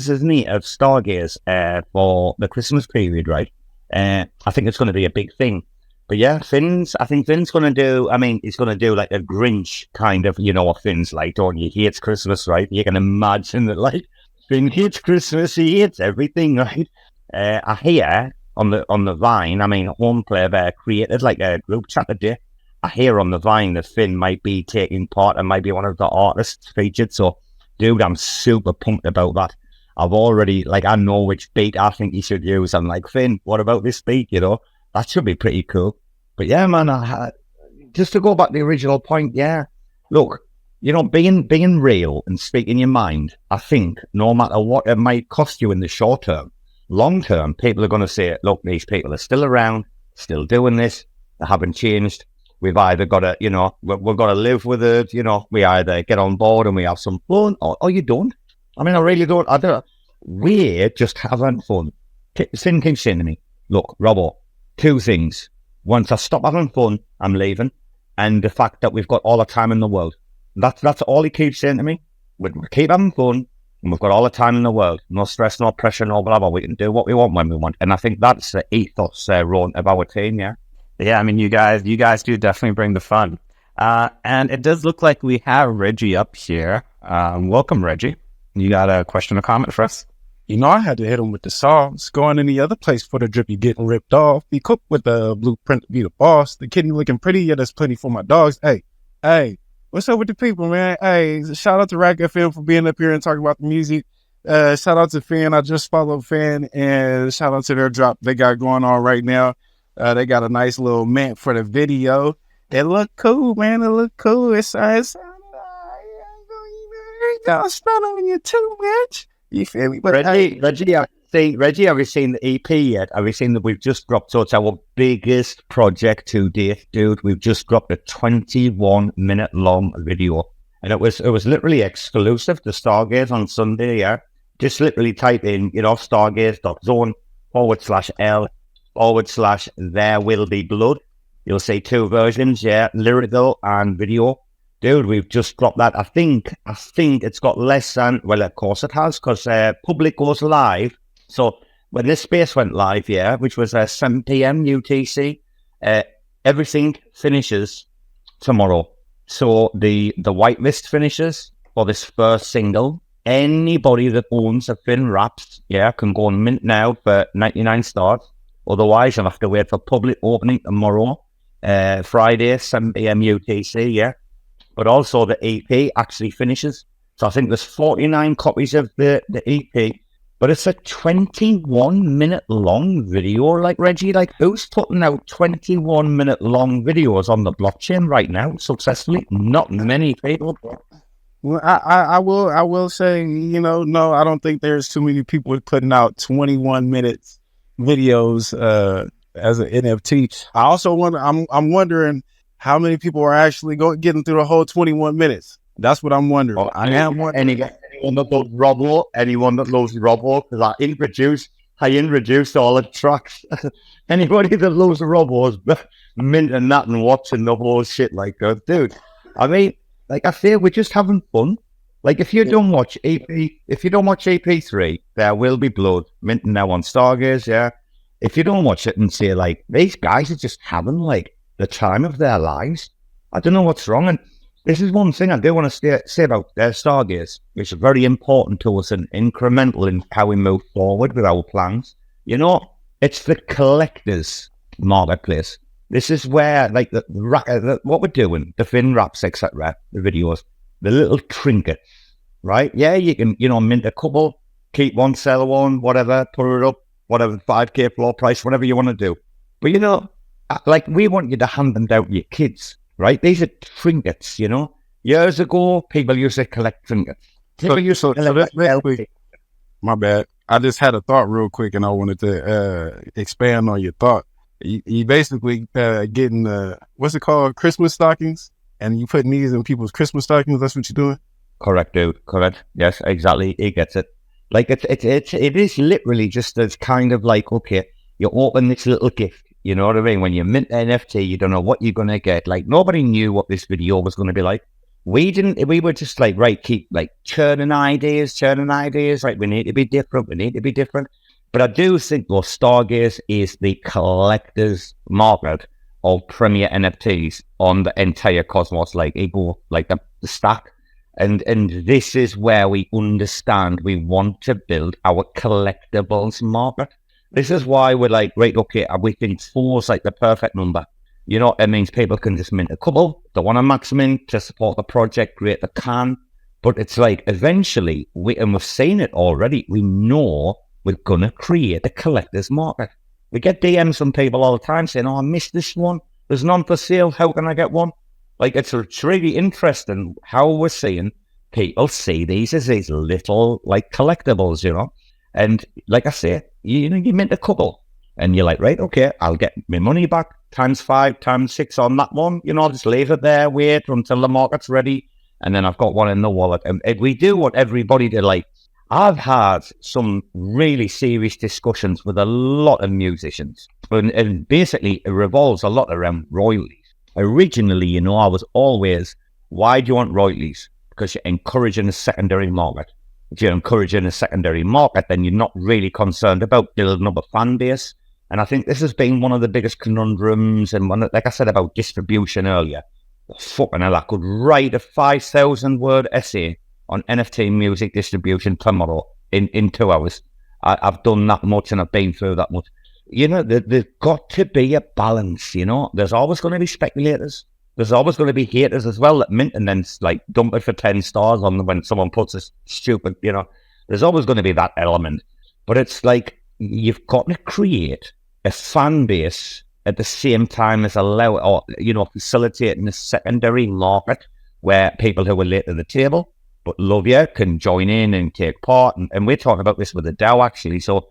isn't he, of Stargaze for the Christmas period, right? I think it's going to be a big thing. But yeah, I think Finn's going to do, he's going to do like a Grinch kind of, what Finn's like, don't you? He hates Christmas, right? You can imagine that, like, Finn hates Christmas, he hates everything, right? I hear on the Vine, Homepleb created like a group chat today. I hear on the Vine that Finn might be taking part and might be one of the artists featured. So, dude, I'm super pumped about that. I've already, I know which beat I think he should use. I'm like, Finn, what about this beat? That should be pretty cool. But yeah, man, just to go back to the original point, yeah, look, being real and speaking your mind, I think no matter what it might cost you in the short term, long term, people are going to say, look, these people are still around, still doing this, they haven't changed. We've either got to, we've got to live with it, we either get on board and we have some fun, or you don't. I really don't. We're just having fun. Finn keeps saying to me, look, Robbo, two things. Once I stop having fun, I'm leaving. And the fact that we've got all the time in the world. That's all he keeps saying to me. We keep having fun, and we've got all the time in the world. No stress, no pressure, no blah, blah. We can do what we want when we want. And I think that's the ethos, Ron, of our team, yeah. Yeah, you guys do definitely bring the fun. And it does look like we have Reggie up here. Welcome, Reggie. You got a question or comment for us? I had to hit him with the sauce. Going any other place for the drippy getting ripped off. He cooked with the blueprint to be the boss. The kidney looking pretty, yeah, there's plenty for my dogs. Hey, what's up with the people, man? Hey, shout out to RacFM for being up here and talking about the music. Shout out to Finn. I just followed Finn, and shout out to their drop they got going on right now. They got a nice little mint for the video. It look cool, man. It look cool. It's don't stun on you too much. You feel me? But Reggie, have you seen the EP yet? Have you seen that we've just dropped? So it's our biggest project to date, dude. We've just dropped a 21-minute long video, and it was literally exclusive to Stargaze on Sunday. Yeah, just literally type in, stargaze.zone/L/there will be blood. You'll see two versions, yeah, lyrical and video. Dude, we've just dropped that. I think it's got less than, well, of course it has, because public goes live. So when this space went live, yeah, which was 7 p.m. UTC, everything finishes tomorrow. So the whitelist finishes for this first single. Anybody that owns a Finn Raps, yeah, can go and mint now for 99 stars. Otherwise, you'll have to wait for public opening tomorrow, Friday, 7 p.m. UTC, yeah. But also the EP actually finishes. So I think there's 49 copies of the EP, but it's a 21-minute long video. Like, Reggie, who's putting out 21-minute long videos on the blockchain right now successfully? Not many people. Well, I will say, no, I don't think there's too many people putting out 21 minutes videos as an NFT. I also wonder, I'm wondering how many people are actually getting through the whole 21 minutes. That's what I'm wondering. Oh, I am wondering. Anyone that loves Robbo, because I introduced all the tracks. Anybody that loves Robbo's minting that and watching the whole shit like that, dude. like I say, we're just having fun. Like if you don't watch EP3, there will be blood minting now on Stargaze. Yeah, if you don't watch it and say like these guys are just having like the time of their lives, I don't know what's wrong. And this is one thing I do want to say about Stargaze, which is very important to us and incremental in how we move forward with our plans. You know, it's the collectors marketplace. This is where, like, what we're doing, the fin wraps, etc., the videos, the little trinkets, right? Yeah, you can, mint a couple, keep one, sell one, whatever, put it up, whatever, 5K floor price, whatever you want to do. But, like, we want you to hand them down to your kids, right? These are trinkets, Years ago, people used to collect trinkets. My bad. I just had a thought real quick, and I wanted to expand on your thought. You basically getting what's it called, Christmas stockings, and you putting these in people's Christmas stockings. That's what you're doing. Correct, dude. Correct. Yes, exactly. He gets it. Like it is literally just as kind of like, okay, you open this little gift. You know what I mean? When you mint NFT, you don't know what you're gonna get. Like nobody knew what this video was gonna be like. We didn't. We were just like, right, keep like churning ideas. Right, we need to be different. But I do think, well, Stargaze is the collector's market of premier NFTs on the entire cosmos, like Ego, like the stack. And this is where we understand we want to build our collectibles market. This is why we're like, right, okay, we think 4 is like the perfect number. It means people can just mint a couple. They want to max mint to support the project, great, they can. But it's like, eventually, and we've seen it already, we know we're going to create a collector's market. We get DMs from people all the time saying, I missed this one. There's none for sale. How can I get one? Like, it's really interesting how we're seeing people see these as these little, like, collectibles, And like I say, you mint a couple. And you're like, right, okay, I'll get my money back times 5, times 6 on that one. I'll just leave it there, wait until the market's ready. And then I've got one in the wallet. And we do want everybody to, like, I've had some really serious discussions with a lot of musicians, and basically it revolves a lot around royalties. Originally, I was always, why do you want royalties? Because you're encouraging a secondary market. If you're encouraging a secondary market, then you're not really concerned about building up a fan base. And I think this has been one of the biggest conundrums, and like I said about distribution earlier, fucking hell, I could write a 5,000-word essay on NFT music distribution tomorrow in 2 hours. I've done that much and I've been through that much. There's got to be a balance, There's always going to be speculators. There's always going to be haters as well that mint and then like dump it for 10 stars on when someone puts a stupid, There's always going to be that element. But it's like you've got to create a fan base at the same time as facilitating a secondary market where people who are late to the table but love you can join in and take part. And we're talking about this with the DAO, actually. So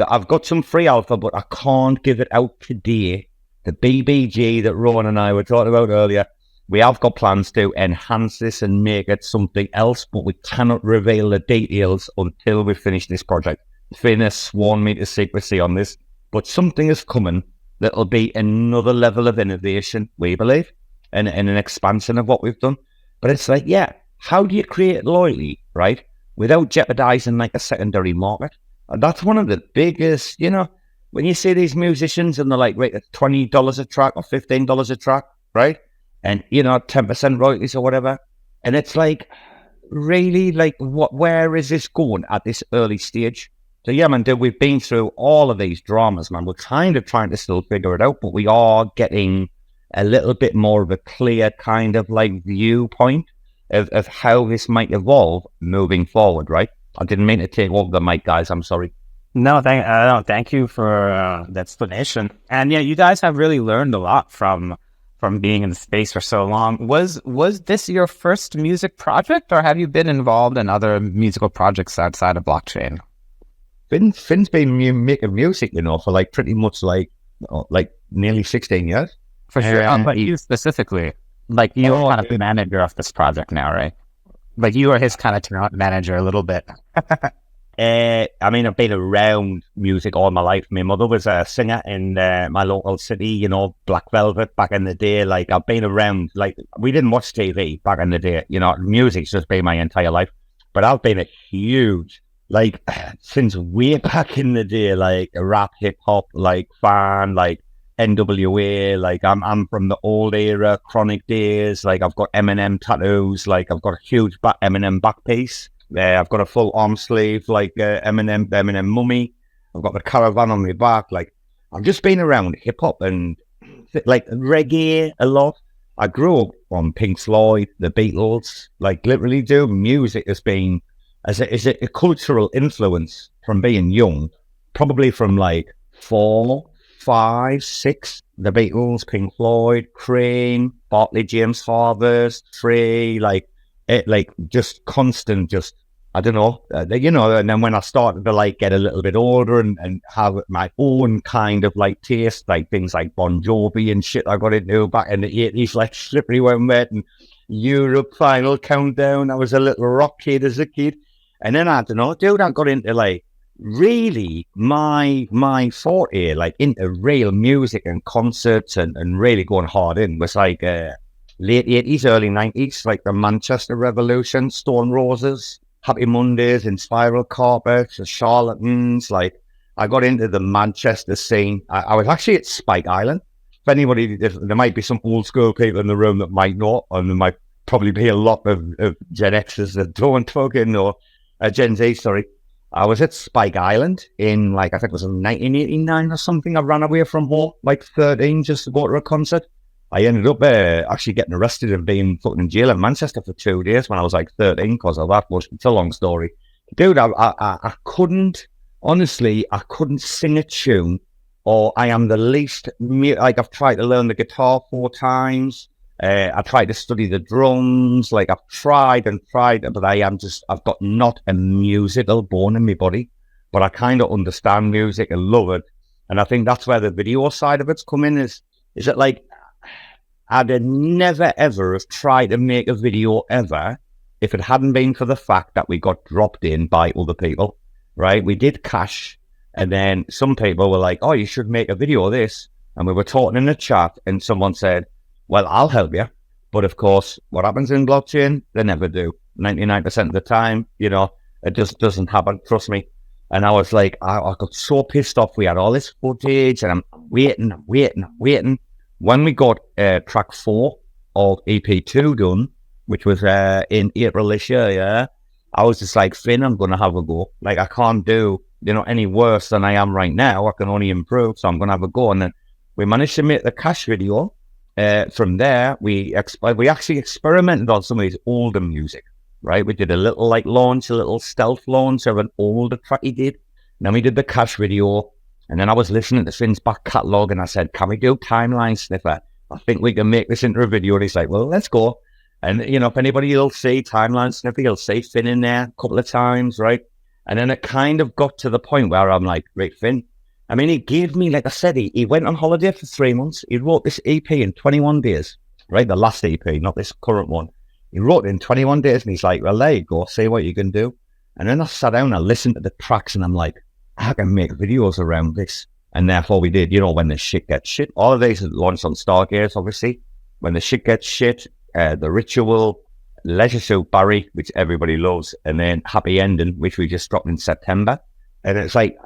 I've got some free alpha, but I can't give it out today. The BBG that Rowan and I were talking about earlier, we have got plans to enhance this and make it something else, but we cannot reveal the details until we finish this project. Finn has sworn me to secrecy on this, but something is coming that'll be another level of innovation, we believe, and an expansion of what we've done. But it's like, yeah, how do you create loyalty, right, without jeopardizing like a secondary market? And that's one of the biggest, when you see these musicians and they're like, right, it's $20 a track or $15 a track, right? And, 10% royalties or whatever. And it's like, really, like, where is this going at this early stage? So, yeah, man, dude, we've been through all of these dramas, man. We're kind of trying to still figure it out, but we are getting a little bit more of a clear kind of like viewpoint of how this might evolve moving forward, right? I didn't mean to take over the mic, guys. I'm sorry. No, thank you for the explanation. And yeah, you guys have really learned a lot from being in the space for so long. Was this your first music project, or have you been involved in other musical projects outside of blockchain? Finn's been making music, for like pretty much like nearly 16 years. For sure. But you specifically, like you're kind of the manager of this project now, right? Like you are his kind of talent manager a little bit. I mean, I've been around music all my life. My mother was a singer in my local city, you know, Black Velvet back in the day. Like, I've been around, like, we didn't watch TV back in the day, you know, music's just been my entire life. But I've been a huge, like, since way back in the day, like, rap, hip hop, like, fan, like, NWA, like, I'm from the old era, Chronic days, like, I've got Eminem tattoos, like, I've got a huge Eminem back piece. I've got a full arm sleeve, like Eminem mummy. I've got the caravan on my back. Like, I've just been around hip hop and like reggae a lot. I grew up on Pink Floyd, the Beatles. Like, literally, do music has been as a cultural influence from being young, probably from like 4, 5, 6. The Beatles, Pink Floyd, Cream, Bartley James Harvest, Free, like. It like just constant, just I don't know, you know. And then when I started to like get a little bit older and have my own kind of like taste, like things like Bon Jovi and shit, I got into back in the 80s, like Slippery When Wet and Europe, Final Countdown. I was a little rock kid as a kid, and then I don't know, dude, I got into like really my forte, like into real music and concerts and really going hard in was like. Late 80s, early 90s, like the Manchester Revolution, Stone Roses, Happy Mondays, and Spiral Carpets, the Charlatans. Like, I got into the Manchester scene. I was actually at Spike Island. If anybody, there might be some old school people in the room that might not, and there might probably be a lot of Gen Xers that don't fucking know, Gen Z, sorry. I was at Spike Island in, like, I think it was in 1989 or something. I ran away from home, like 13, just to go to a concert. I ended up actually getting arrested and being put in jail in Manchester for 2 days when I was like 13 because of that. But it's a long story. Dude, I couldn't, honestly, I couldn't sing a tune, or I am the least, like I've tried to learn the guitar 4 times. I tried to study the drums. Like I've tried and tried, but I've got not a musical bone in my body, but I kind of understand music and love it. And I think that's where the video side of it's come in is it like, I'd have never ever have tried to make a video ever if it hadn't been for the fact that we got dropped in by other people, right? We did cash, and then some people were like, oh, you should make a video of this. And we were talking in the chat, and someone said, well, I'll help you. But of course, what happens in blockchain? They never do. 99% of the time, you know, it just doesn't happen. Trust me. And I was like, I got so pissed off. We had all this footage, and I'm waiting. When we got track 4 of EP2 done, which was in April this year, yeah, I was just like, Finn, I'm going to have a go. Like, I can't do, you know, any worse than I am right now. I can only improve, so I'm going to have a go. And then we managed to make the cash video. From there, we actually experimented on some of his older music, right? We did a little like launch, a little stealth launch of an older track he did. And then we did the cash video. And then I was listening to Finn's back catalogue and I said, can we do Timeline Sniffer? I think we can make this into a video. And he's like, well, let's go. And, you know, if anybody will see Timeline Sniffer, you'll see Finn in there a couple of times, right? And then it kind of got to the point where I'm like, great, Finn. I mean, he gave me, like I said, he went on holiday for 3 months. He wrote this EP in 21 days, right? The last EP, not this current one. He wrote it in 21 days and he's like, well, there you go. See what you can do. And then I sat down and listened to the tracks and I'm like, I can make videos around this. And therefore we did, you know, when the shit gets shit. All of these launched on Stargaze, obviously. When the shit gets shit, The Ritual, Leisure Suit Barry, which everybody loves, and then Happy Ending, which we just dropped in September. And it's like,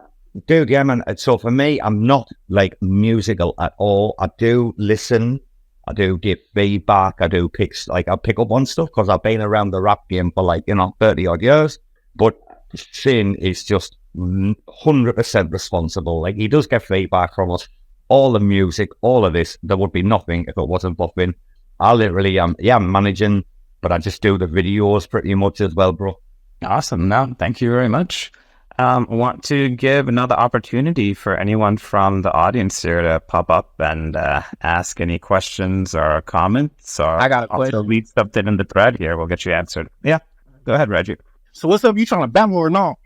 dude, yeah, man. So for me, I'm not like musical at all. I do listen. I do give feedback. I do I pick up on stuff because I've been around the rap game for like, you know, 30 odd years. But Finn is just 100% responsible. Like, he does get feedback from us. All the music, all of this, there would be nothing if it wasn't for Finn. I literally am, I'm managing, but I just do the videos pretty much as well, bro. Awesome. No, thank you very much. Want to give another opportunity for anyone from the audience here to pop up and ask any questions or comments. Or I got a question. Also leave something in the thread here. We'll get you answered. Yeah, go ahead, Reggie. So what's up? You trying to battle or not?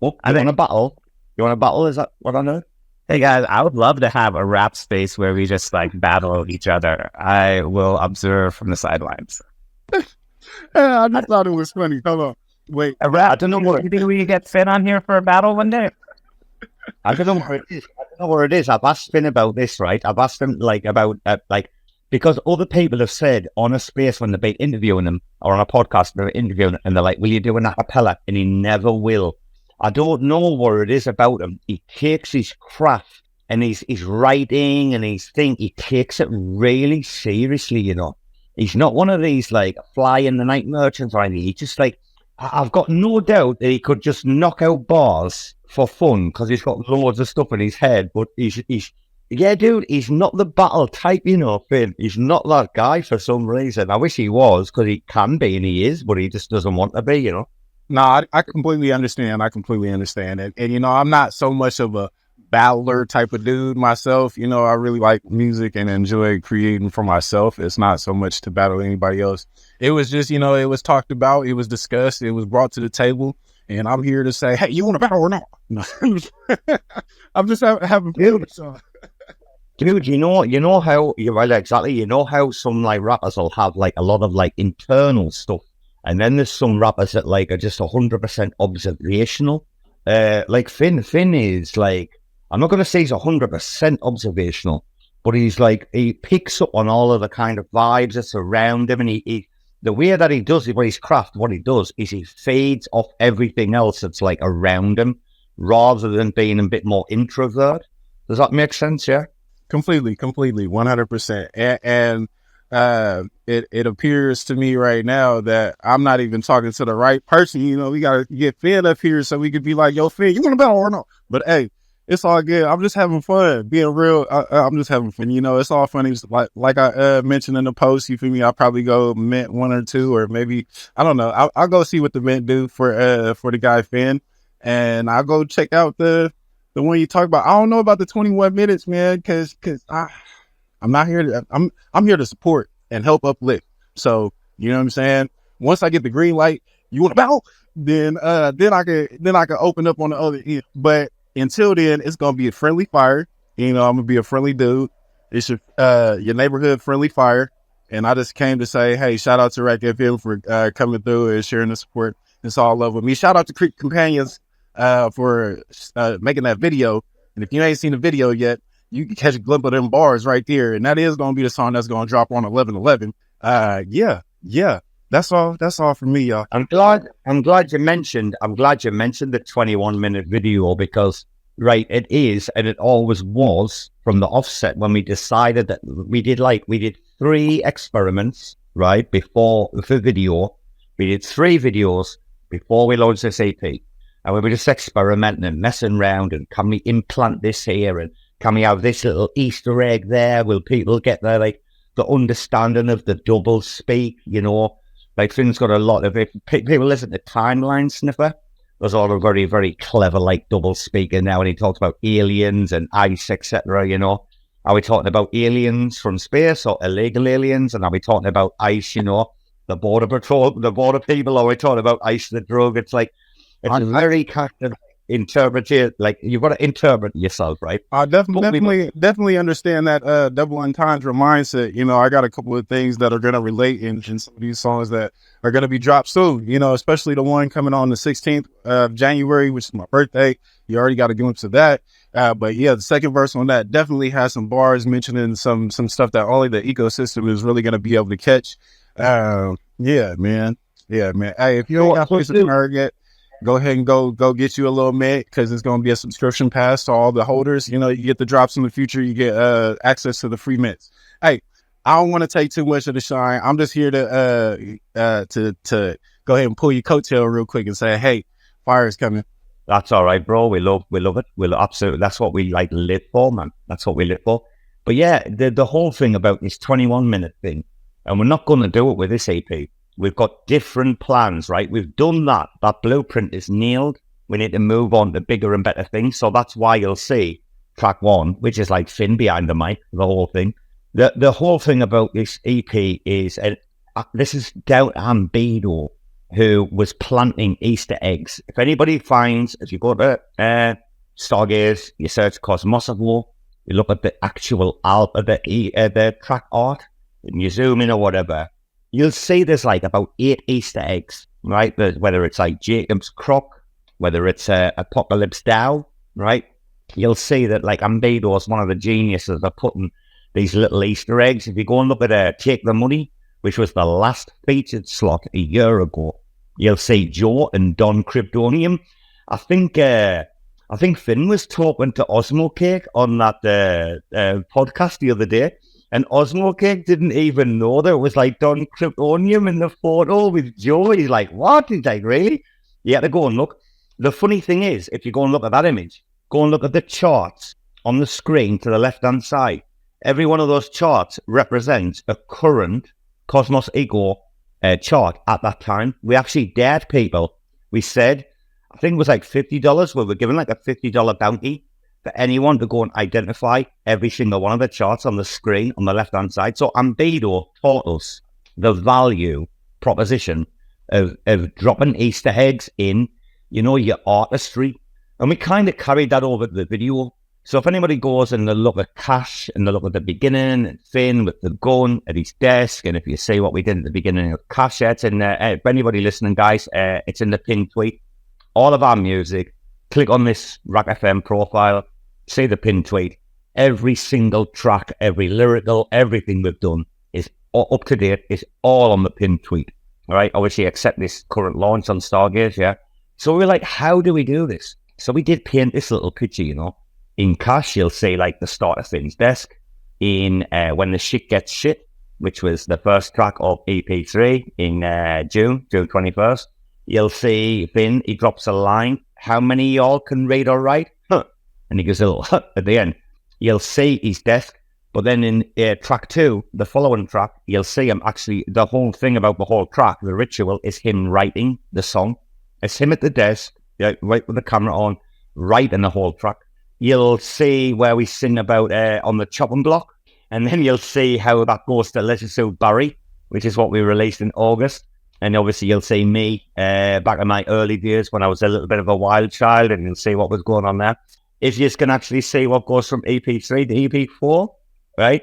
Oh, you want to battle? You want to battle? Is that what I know? Hey guys, I would love to have a rap space where we just like battle each other. I will observe from the sidelines. I just thought it was funny. Hold on. Wait, I don't know what You think we could get Finn on here for a battle one day? I don't know where it is. I don't know where it is. I've asked Finn about this, right? I've asked him about because other people have said on a space when they've been interviewing him or on a podcast they're interviewing him, and they're like, "Will you do an acapella?" And he never will. I don't know what it is about him. He takes his craft and his writing and his thing. He takes it really seriously, you know. He's not one of these like fly in the night merchants or anything. He just like I've got no doubt that he could just knock out bars for fun because he's got loads of stuff in his head. But he's yeah, dude, he's not the battle type, you know, Finn. He's not that guy for some reason. I wish he was because he can be and he is, but he just doesn't want to be, you know. no, I completely understand. I completely understand it. And, you know, I'm not so much of a battler type of dude myself. You know, I really like music and enjoy creating for myself. It's not so much to battle anybody else. It was just, you know, it was talked about, it was discussed, it was brought to the table. And I'm here to say, hey, you want to battle or not? No. I'm just having fun. So. Dude, you know how you're right, exactly. You know how some like rappers will have like a lot of like internal stuff, and then there's some rappers that like are just 100% observational. Like Finn is like, I'm not gonna say he's 100% observational, but he's like he picks up on all of the kind of vibes that's around him, and he the way that he does it, his craft, what he does is he fades off everything else that's like around him, rather than being a bit more introvert. Does that make sense? Yeah. Completely, 100%. And it appears to me right now that I'm not even talking to the right person. You know, we got to get Finn up here so we could be like, yo, Finn, you want to battle or not? But hey, it's all good. I'm just having fun. Being real, I'm just having fun. You know, it's all funny. It's like I mentioned in the post, you feel me? I'll probably go mint one or two, or maybe, I don't know. I'll go see what the mint do for the guy Finn. And I'll go check out the one you talk about. I don't know about the 21 minutes, man, because I'm not here to. I'm here to support and help uplift. So you know what I'm saying. Once I get the green light, you want to battle, then I can open up on the other end. But until then, it's gonna be a friendly fire. You know, I'm gonna be a friendly dude. It's your neighborhood friendly fire. And I just came to say, hey, shout out to RacFM for coming through and sharing the support. It's all love with me. Shout out to Creek Companions for making that video. And if you ain't seen the video yet, you can catch a glimpse of them bars right there. And that is going to be the song that's going to drop on 11/11. Yeah. That's all for me, y'all. I'm glad you mentioned the 21-minute video because, right, it is, and it always was from the offset when we decided that we did 3 experiments, right, before the video. We did 3 videos before we launched this EP. And we were just experimenting and messing around and can we implant this here and can we have this little Easter egg there? Will people get their, like, the understanding of the double speak, you know? Like, Finn's got a lot of it. People listen to Timeline Sniffer. There's all a very, very clever, like, double speaker now. And he talks about aliens and ice, etc., you know? Are we talking about aliens from space or illegal aliens? And are we talking about ice, you know? The border patrol, the border people? Or are we talking about ice, the drug? It's like, it's very kind of interpreted, like you've got to interpret yourself, right? I definitely understand that double entendre mindset. You know, I got a couple of things that are going to relate in some of these songs that are going to be dropped soon, you know, especially the one coming on the 16th of January, which is my birthday. You already got a glimpse of that. But yeah, the second verse on that definitely has some bars mentioning some stuff that only the ecosystem is really going to be able to catch. Yeah, man. Hey, if you don't got place to target, go ahead and go get you a little mint because it's going to be a subscription pass to all the holders. You know, you get the drops in the future. You get access to the free mints. Hey, I don't want to take too much of the shine. I'm just here to go ahead and pull your coattail real quick and say, hey, fire is coming. That's all right, bro. We love it. We'll absolutely. That's what we like live for, man. That's what we live for. But yeah, the whole thing about this 21-minute thing, and we're not going to do it with this EP. We've got different plans, right? We've done that. That blueprint is nailed. We need to move on to bigger and better things. So that's why you'll see track 1, which is like Finn behind the mic, the whole thing. The whole thing about this EP is, this is down to Ambedo, who was planting Easter eggs. If anybody finds, if you go to Stargaze, you search Cosmosovo, you look at the actual the track art, and you zoom in or whatever, you'll see there's like about 8 Easter eggs right? Whether it's like Jacob's Croc, whether it's Apocalypse Dow, right? You'll see that like Ambedo is one of the geniuses of putting these little Easter eggs. If you go and look at Take the Money, which was the last featured slot a year ago, you'll see Joe and Don Kryptonium. I think Finn was talking to Osmo Cake on that podcast the other day, and Osmo Cake didn't even know there was like Don Kryptonium in the photo with Joe. He's like, what? He's like, really? You had to go and look. The funny thing is, if you go and look at that image, go and look at the charts on the screen to the left-hand side. Every one of those charts represents a current Cosmos Ego chart at that time. We actually dared people. We said, I think it was like $50, where we're given like a $50 bounty for anyone to go and identify every single one of the charts on the screen on the left-hand side. So Ambedo taught us the value proposition of dropping Easter eggs in, your artistry. And we kind of carried that over to the video. So if anybody goes and they look at Cash and they look at the beginning and Finn with the gun at his desk, and if you see what we did at the beginning of Cash, it's in there. For anybody listening, guys, it's in the pinned tweet. All of our music, click on this RacFM profile, see the pinned tweet. Every single track, every lyrical, everything we've done is up to date. It's all on the pinned tweet. All right, obviously, except this current launch on Stargaze, yeah. So we're like, how do we do this? So we did paint this little picture, In Cash, you'll see like the start of Finn's desk. In When the Shit Gets Shit, which was the first track of EP3 in June 21st, you'll see Finn, he drops a line. How many of y'all can read or write? Huh. And he gives a little hut at the end. You'll see his desk. But then in track 2, the following track, you'll see him actually, the whole thing about the whole track, the ritual, is him writing the song. It's him at the desk, right with the camera on, writing the whole track. You'll see where we sing about on the chopping block. And then you'll see how that goes to Leisure Suit Barry, which is what we released in August. And obviously you'll see me back in my early days when I was a little bit of a wild child, and you'll see what was going on there. If you can actually see what goes from EP3 to EP4, right?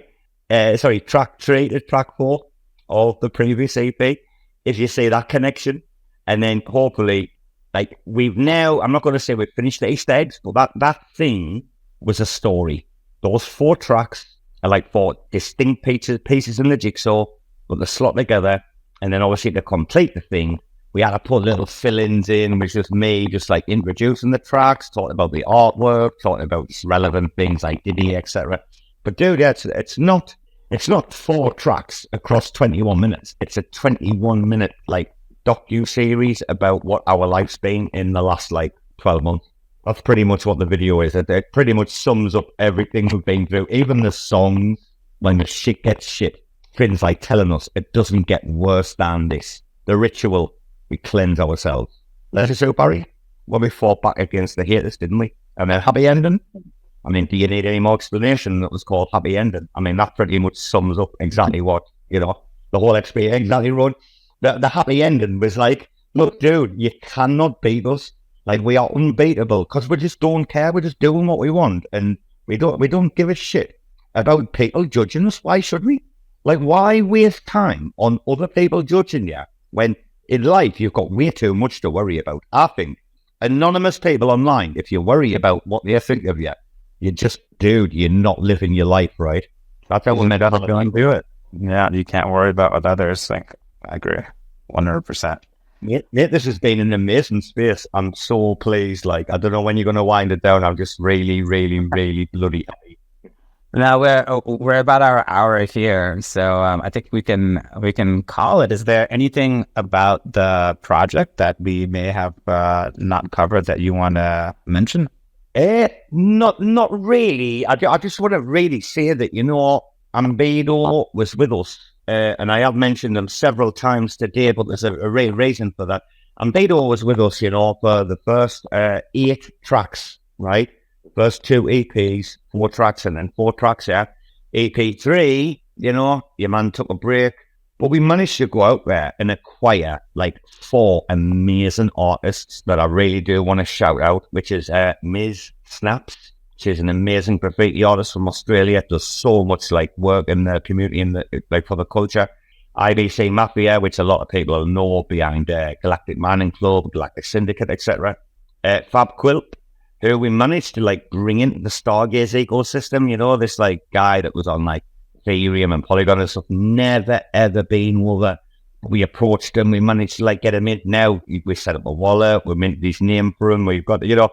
Track 3 to track 4 of the previous EP. If you see that connection, and then hopefully, like we've now, I'm not going to say we've finished the Easter eggs, but that thing was a story. Those 4 tracks are like 4 distinct pieces in the jigsaw, but they're slot together. And then obviously to complete the thing, we had to put little fill-ins in, which was me just like introducing the tracks, talking about the artwork, talking about relevant things like Diddy, etc. But dude, yeah, it's not 4 tracks across 21 minutes. It's a 21-minute like docu-series about what our life's been in the last like 12 months. That's pretty much what the video is. It pretty much sums up everything we've been through, even the songs. When the shit gets shit, Finn's like telling us it doesn't get worse than this. The ritual, we cleanse ourselves. Let's just Barry. Well, we fought back against the haters, didn't we? And then happy ending. I mean, do you need any more explanation that was called happy ending? I mean, that pretty much sums up exactly what, the whole experience exactly wrote. The happy ending was like, look, dude, you cannot beat us. Like, we are unbeatable because we just don't care. We're just doing what we want. And we don't give a shit about people judging us. Why should we? Like, why waste time on other people judging you when in life you've got way too much to worry about? I think anonymous people online, if you worry about what they think of you, you're not living your life right. That's how we're meant to do it. Yeah, you can't worry about what others think. I agree, 100%. Mate, this has been an amazing space. I'm so pleased. Like, I don't know when you're going to wind it down. I'm just really, really, really bloody happy. Now we're about our hour here, so I think we can call it. Is there anything about the project that we may have not covered that you want to mention? Not really. I just want to really say that Ambedo was with us, and I have mentioned them several times today, but there's a real reason for that. Ambedo was with us, for the first 8 tracks, right? First 2 EPs, 4 tracks, and then 4 tracks, yeah. EP3, your man took a break, but we managed to go out there and acquire like 4 amazing artists that I really do want to shout out, which is Ms. Snaps. She's an amazing graffiti artist from Australia. Does so much like work in the community and for the culture. IBC Mafia, which a lot of people know behind Galactic Mining Club, Galactic Syndicate, etc. Fab Quilp, who we managed to like bring into the Stargaze ecosystem. You know, this like guy that was on like Ethereum and Polygon and stuff, never ever been over. We approached him, we managed to like get him in. Now we set up a wallet, we minted his name for him. We've got, you know,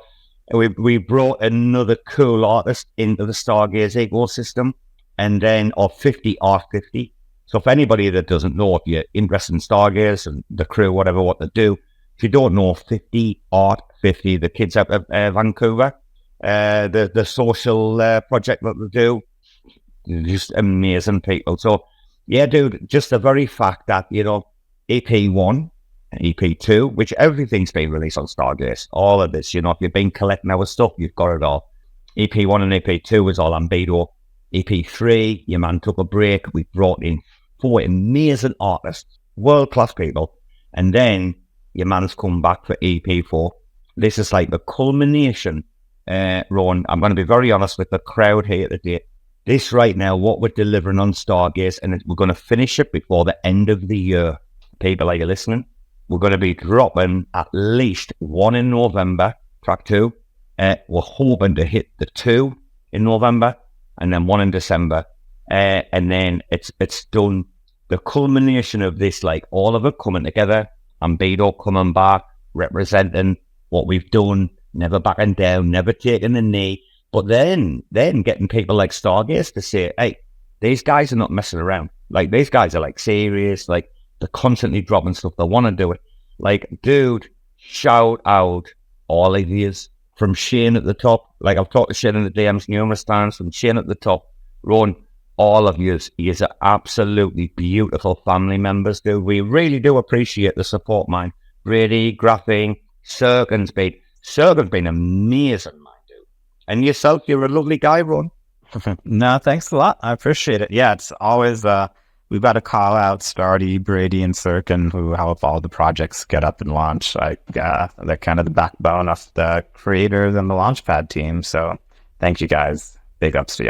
we brought another cool artist into the Stargaze ecosystem, and then our 50 R50. So for anybody that doesn't know, if you're interested in Stargaze and the crew, whatever, what they do, if you don't know 50 Art 50, the kids out of Vancouver, the social project that they do, just amazing people. So yeah, dude, just the very fact that, you know, EP1 and EP2, which everything's been released on Stargaze, all of this, you know, if you've been collecting our stuff, you've got it all. EP1 and EP2 was all on Beto. EP3, your man took a break. We brought in 4 amazing artists, world-class people. And then your man's come back for EP4. This is like the culmination, Ron. I'm going to be very honest with the crowd here today. This right now, what we're delivering on Stargaze, and we're going to finish it before the end of the year. People, are you listening? We're going to be dropping at least 1 in November, track 2. We're hoping to hit the 2 in November, and then 1 in December. And then it's done. The culmination of this, like all of it coming together, and Beto coming back, representing what we've done, never backing down, never taking a knee. But then getting people like Stargaze to say, hey, these guys are not messing around. Like, these guys are like serious. Like, they're constantly dropping stuff. They want to do it. Like, dude, shout out all of yous from Shane at the top. Like, I've talked to Shane in the DMs numerous times. From Shane at the top, Ron, all of yous are absolutely beautiful family members, dude. We really do appreciate the support, man. Brady, Graphing, Sergen's been amazing, man. And yourself, you're a lovely guy, Ron. No, thanks a lot. I appreciate it. Yeah, it's always, we've got to call out Stardy, Brady, and Sirkin, who help all the projects get up and launch. Like, they're kind of the backbone of the creators and the Launchpad team. So thank you guys. Big ups to y'all.